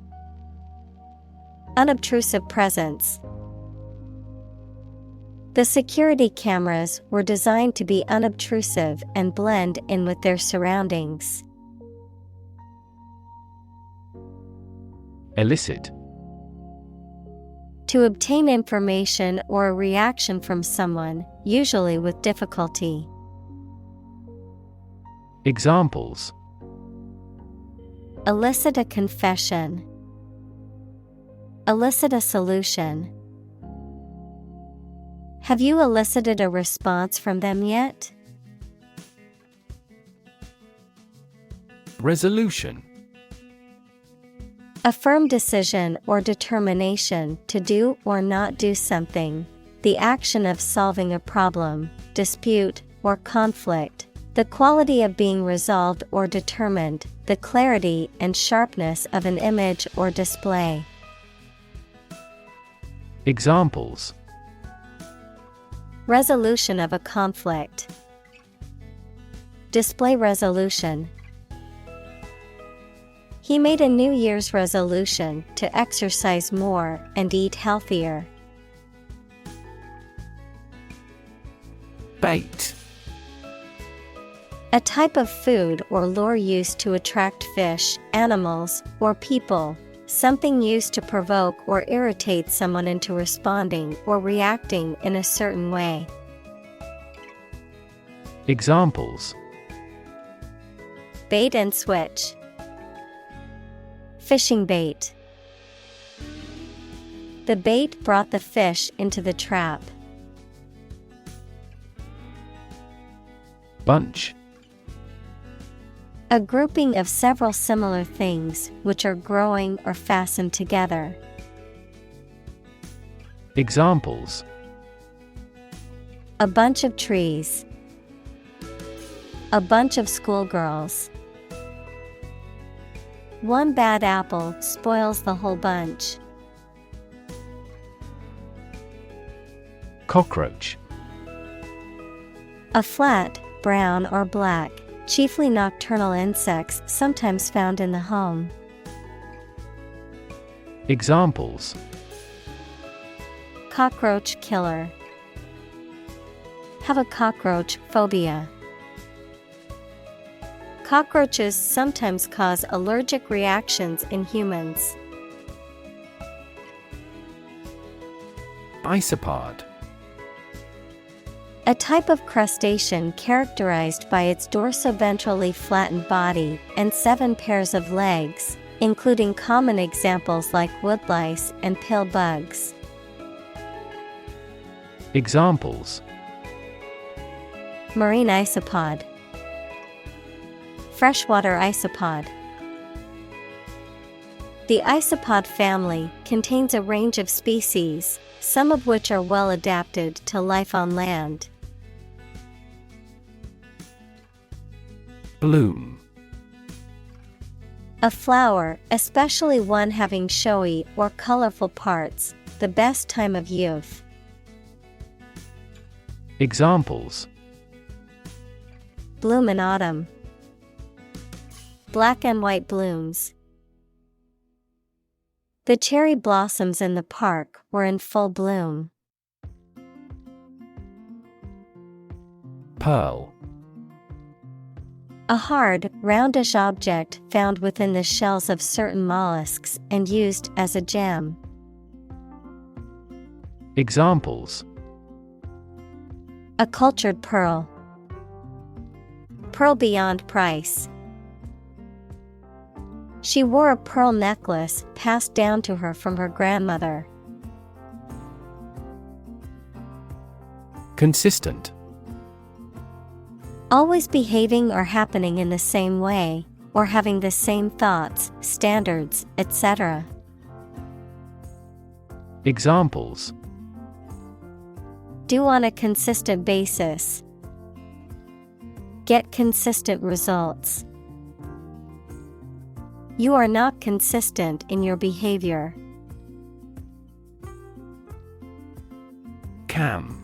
S1: Unobtrusive presence. The security cameras were designed to be unobtrusive and blend in with their surroundings.
S2: Elicit.
S1: To obtain information or a reaction from someone, usually with difficulty.
S2: Examples:
S1: Elicit a confession. Elicit a solution. Have you elicited a response from them yet?
S2: Resolution.
S1: A firm decision or determination to do or not do something, the action of solving a problem, dispute, or conflict, the quality of being resolved or determined, the clarity and sharpness of an image or display.
S2: Examples:
S1: Resolution of a conflict. Display resolution. He made a New Year's resolution to exercise more and eat healthier.
S2: Bait.
S1: A type of food or lure used to attract fish, animals, or people, something used to provoke or irritate someone into responding or reacting in a certain way.
S2: Examples:
S1: Bait and switch. Fishing bait. The bait brought the fish into the trap.
S2: Bunch.
S1: A grouping of several similar things which are growing or fastened together.
S2: Examples:
S1: A bunch of trees. A bunch of schoolgirls. One bad apple spoils the whole bunch.
S2: Cockroach.
S1: A flat, brown or black, chiefly nocturnal insects sometimes found in the home.
S2: Examples:
S1: Cockroach killer. Have a cockroach phobia. Cockroaches sometimes cause allergic reactions in humans.
S2: Isopod.
S1: A type of crustacean characterized by its dorsoventrally flattened body and 7 pairs of legs, including common examples like woodlice and pill bugs.
S2: Examples:
S1: Marine isopod. Freshwater isopod. The isopod family contains a range of species, some of which are well adapted to life on land.
S2: Bloom.
S1: A flower, especially one having showy or colorful parts, the best time of youth.
S2: Examples:
S1: Bloom in autumn. Black and white blooms. The cherry blossoms in the park were in full bloom.
S2: Pearl.
S1: A hard, roundish object found within the shells of certain mollusks and used as a gem.
S2: Examples:
S1: A cultured pearl. Pearl beyond price. She wore a pearl necklace passed down to her from her grandmother.
S2: Consistent.
S1: Always behaving or happening in the same way, or having the same thoughts, standards, etc.
S2: Examples:
S1: Do on a consistent basis. Get consistent results. You are not consistent in your behavior.
S2: Cam.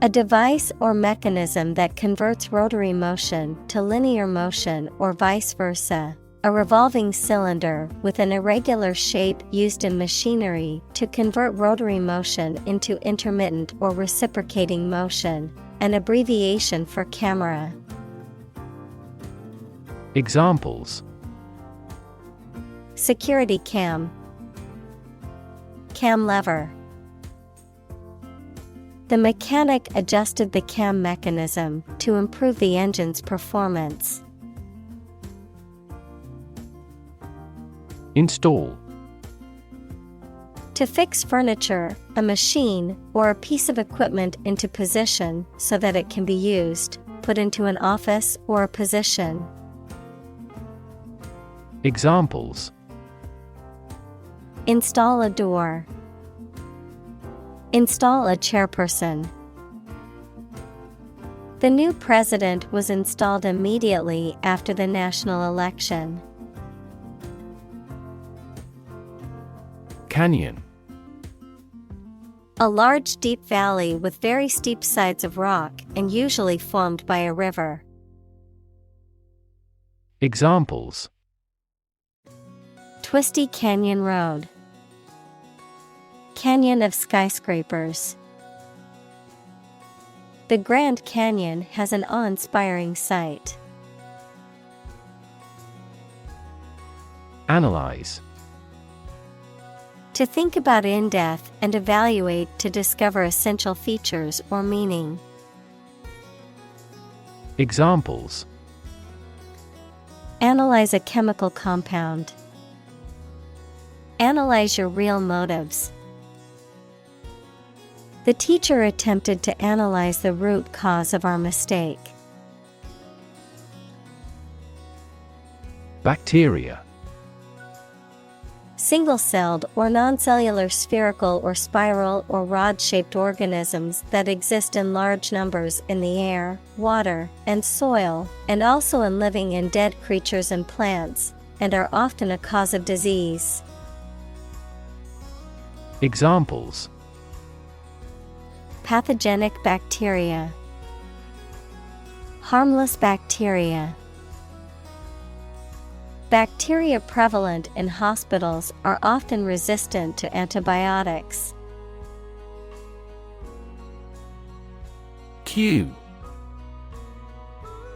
S1: A device or mechanism that converts rotary motion to linear motion or vice versa. A revolving cylinder with an irregular shape used in machinery to convert rotary motion into intermittent or reciprocating motion. An abbreviation for camera.
S2: Examples:
S1: Security cam. Cam lever. The mechanic adjusted the cam mechanism to improve the engine's performance.
S2: Install.
S1: To fix furniture, a machine, or a piece of equipment into position so that it can be used, put into an office or a position.
S2: Examples:
S1: Install a door. Install a chairperson. The new president was installed immediately after the national election.
S2: Canyon.
S1: A large deep valley with very steep sides of rock and usually formed by a river.
S2: Examples:
S1: Twisty canyon road. Canyon of skyscrapers. The Grand Canyon has an awe-inspiring sight.
S2: Analyze.
S1: To think about in depth and evaluate to discover essential features or meaning.
S2: Examples:
S1: Analyze a chemical compound. Analyze your real motives. The teacher attempted to analyze the root cause of our mistake.
S2: Bacteria.
S1: Single-celled or non-cellular spherical or spiral or rod-shaped organisms that exist in large numbers in the air, water, and soil, and also in living and dead creatures and plants, and are often a cause of disease.
S2: Examples:
S1: Pathogenic bacteria. Harmless bacteria. Bacteria prevalent in hospitals are often resistant to antibiotics.
S2: Cue.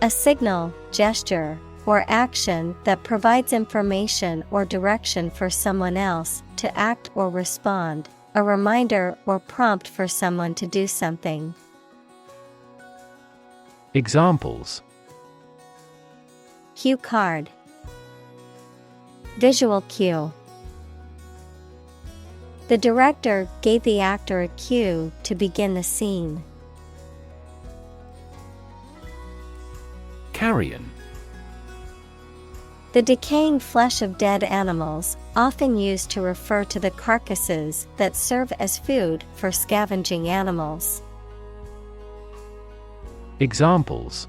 S1: A signal, gesture, or action that provides information or direction for someone else to act or respond, a reminder or prompt for someone to do something.
S2: Examples:
S1: Cue card. Visual cue. The director gave the actor a cue to begin the scene.
S2: Carrion.
S1: The decaying flesh of dead animals, often used to refer to the carcasses that serve as food for scavenging animals.
S2: Examples: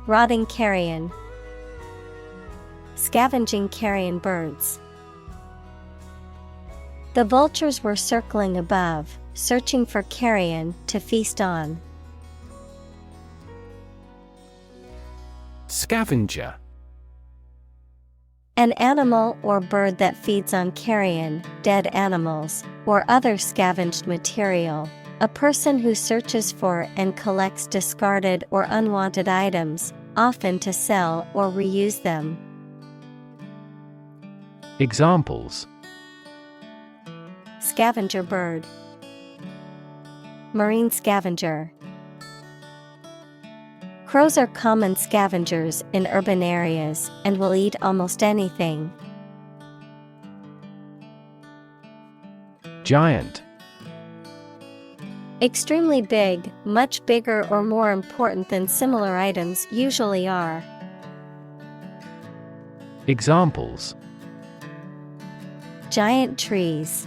S1: Rotting carrion. Scavenging carrion birds. The vultures were circling above, searching for carrion to feast on.
S2: Scavenger.
S1: An animal or bird that feeds on carrion, dead animals, or other scavenged material. A person who searches for and collects discarded or unwanted items, often to sell or reuse them.
S2: Examples:
S1: Scavenger bird. Marine scavenger. Crows are common scavengers in urban areas and will eat almost anything.
S2: Giant.
S1: Extremely big, much bigger or more important than similar items usually are.
S2: Examples:
S1: Giant trees.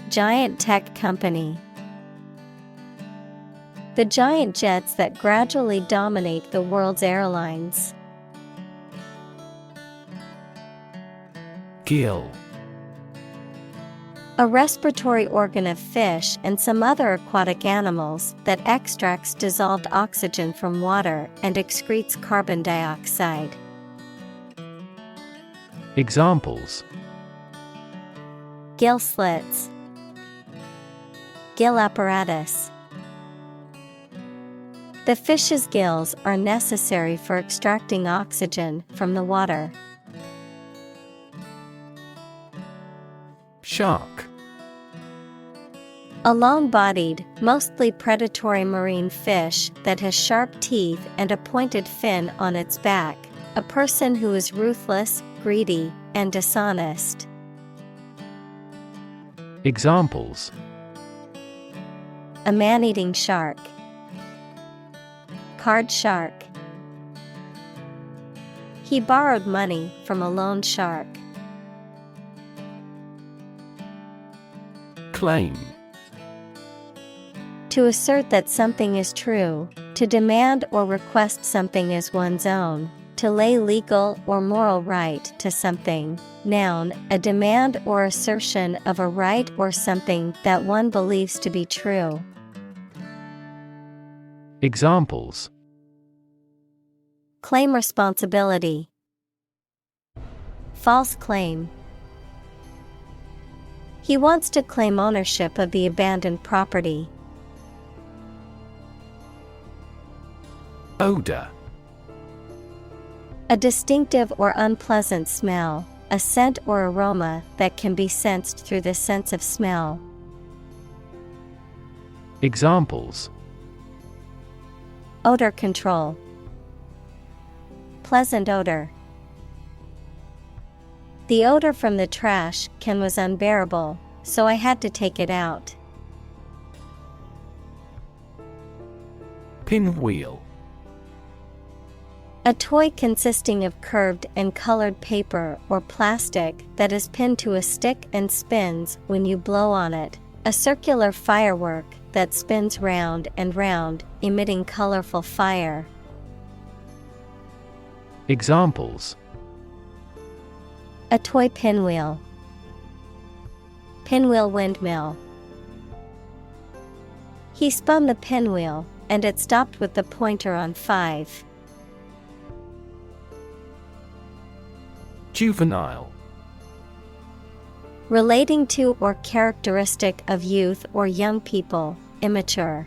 S1: Giant tech company. The giant jets that gradually dominate the world's airlines.
S2: Gill.
S1: A respiratory organ of fish and some other aquatic animals that extracts dissolved oxygen from water and excretes carbon dioxide.
S2: Examples:
S1: Gill slits. Gill apparatus. The fish's gills are necessary for extracting oxygen from the water.
S2: Shark.
S1: A long-bodied, mostly predatory marine fish that has sharp teeth and a pointed fin on its back. A person who is ruthless, greedy, and dishonest.
S2: Examples:
S1: A man-eating shark. Card shark. He borrowed money from a loan shark.
S2: Claim.
S1: To assert that something is true, to demand or request something as one's own, to lay legal or moral right to something. Noun, a demand or assertion of a right or something that one believes to be true.
S2: Examples:
S1: Claim responsibility. False claim. He wants to claim ownership of the abandoned property.
S2: Odor.
S1: A distinctive or unpleasant smell, a scent or aroma that can be sensed through the sense of smell.
S2: Examples:
S1: Odor control. Pleasant odor. The odor from the trash can was unbearable, so I had to take it out.
S2: Pinwheel.
S1: A toy consisting of curved and colored paper or plastic that is pinned to a stick and spins when you blow on it. A circular firework that spins round and round, emitting colorful fire.
S2: Examples:
S1: A toy pinwheel. Pinwheel windmill. He spun the pinwheel, and it stopped with the pointer on 5.
S2: Juvenile.
S1: Relating to or characteristic of youth or young people, immature.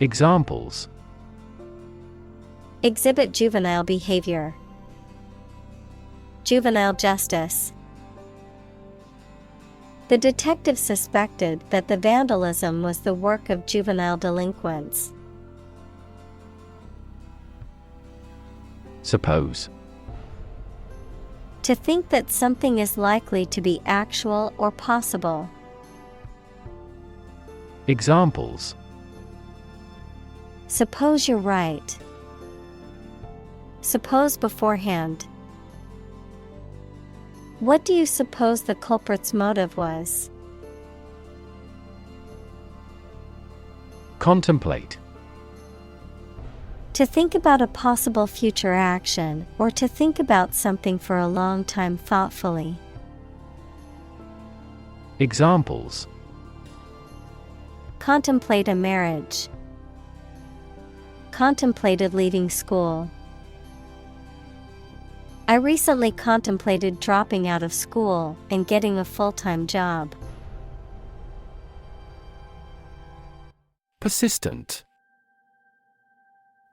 S2: Examples:
S1: Exhibit juvenile behavior. Juvenile justice. The detective suspected that the vandalism was the work of juvenile delinquents.
S2: Suppose.
S1: To think that something is likely to be actual or possible.
S2: Examples:
S1: Suppose you're right. Suppose beforehand. What do you suppose the culprit's motive was?
S2: Contemplate.
S1: To think about a possible future action, or to think about something for a long time thoughtfully.
S2: Examples:
S1: Contemplate a marriage. Contemplated leaving school. I recently contemplated dropping out of school and getting a full-time job.
S2: Persistent.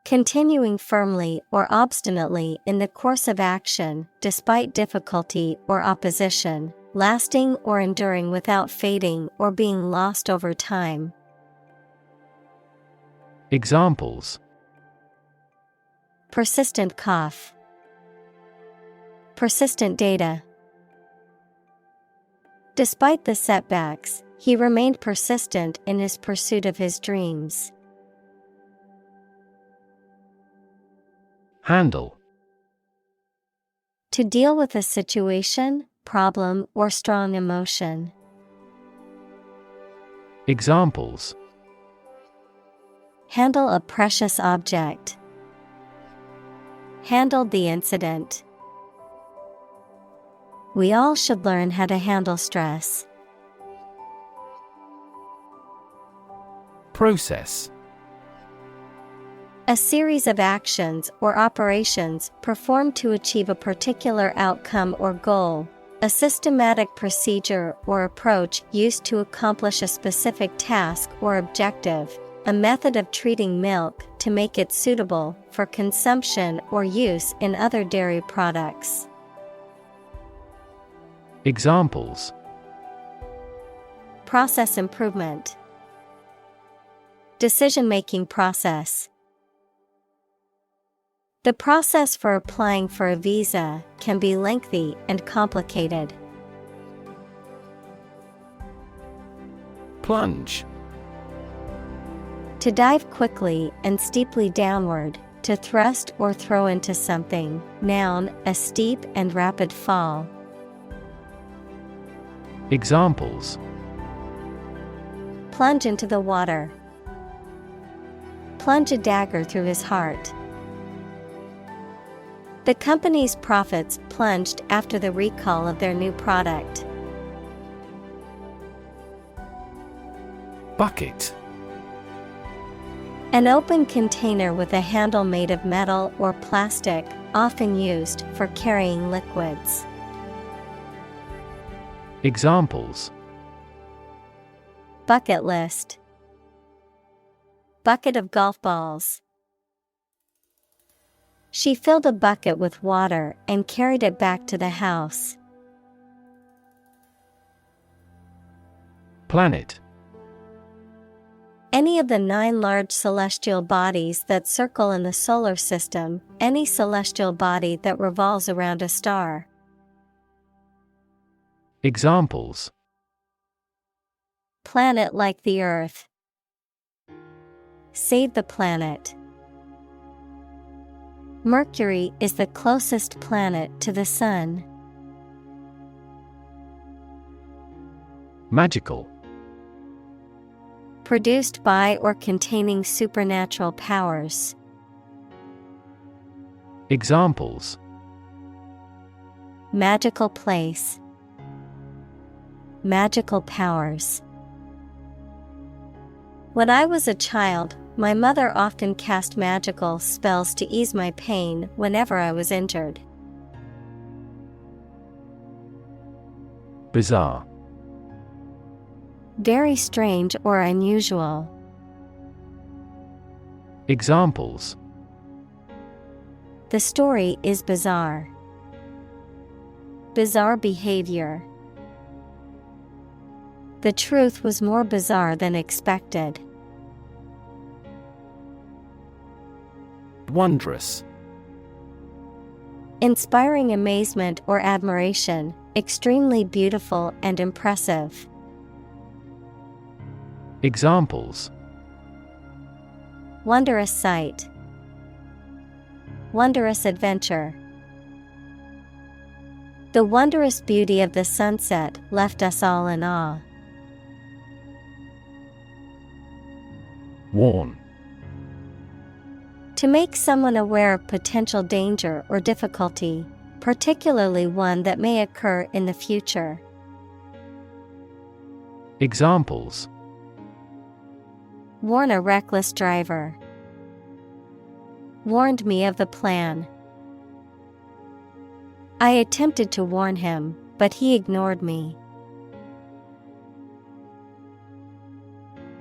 S1: Continuing firmly or obstinately in the course of action, despite difficulty or opposition, lasting or enduring without fading or being lost over time.
S2: Examples:
S1: persistent cough, persistent data. Despite the setbacks, he remained persistent in his pursuit of his dreams.
S2: Handle:
S1: to deal with a situation, problem, or strong emotion.
S2: Examples:
S1: handle a precious object, handled the incident. We all should learn how to handle stress.
S2: Process:
S1: a series of actions or operations performed to achieve a particular outcome or goal. A systematic procedure or approach used to accomplish a specific task or objective. A method of treating milk to make it suitable for consumption or use in other dairy products.
S2: Examples:
S1: process improvement, decision-making process. The process for applying for a visa can be lengthy and complicated.
S2: Plunge:
S1: to dive quickly and steeply downward, to thrust or throw into something. Noun, a steep and rapid fall.
S2: Examples:
S1: plunge into the water, plunge a dagger through his heart. The company's profits plunged after the recall of their new product.
S2: Bucket:
S1: an open container with a handle made of metal or plastic, often used for carrying liquids.
S2: Examples:
S1: bucket list, bucket of golf balls. She filled a bucket with water and carried it back to the house.
S2: Planet:
S1: any of the 9 large celestial bodies that circle in the solar system, any celestial body that revolves around a star.
S2: Examples:
S1: planet like the Earth, save the planet. Mercury is the closest planet to the Sun.
S2: Magical:
S1: produced by or containing supernatural powers.
S2: Examples:
S1: magical place, magical powers. When I was a child, my mother often cast magical spells to ease my pain whenever I was injured.
S2: Bizarre:
S1: very strange or unusual.
S2: Examples:
S1: the story is bizarre. Bizarre behavior. The truth was more bizarre than expected.
S2: Wondrous:
S1: inspiring amazement or admiration, extremely beautiful and impressive.
S2: Examples:
S1: wondrous sight, wondrous adventure. The wondrous beauty of the sunset left us all in awe.
S2: Warn:
S1: to make someone aware of potential danger or difficulty, particularly one that may occur in the future.
S2: Examples:
S1: warn a reckless driver. Warned me of the plan. I attempted to warn him, but he ignored me.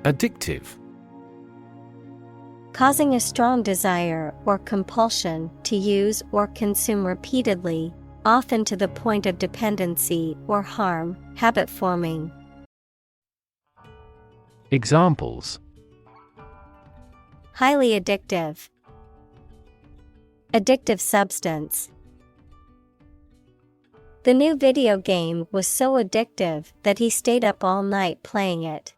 S2: Addictive:
S1: causing a strong desire or compulsion to use or consume repeatedly, often to the point of dependency or harm, habit forming.
S2: Examples:
S1: Highly addictive. Addictive substance. The new video game was so addictive that he stayed up all night playing it.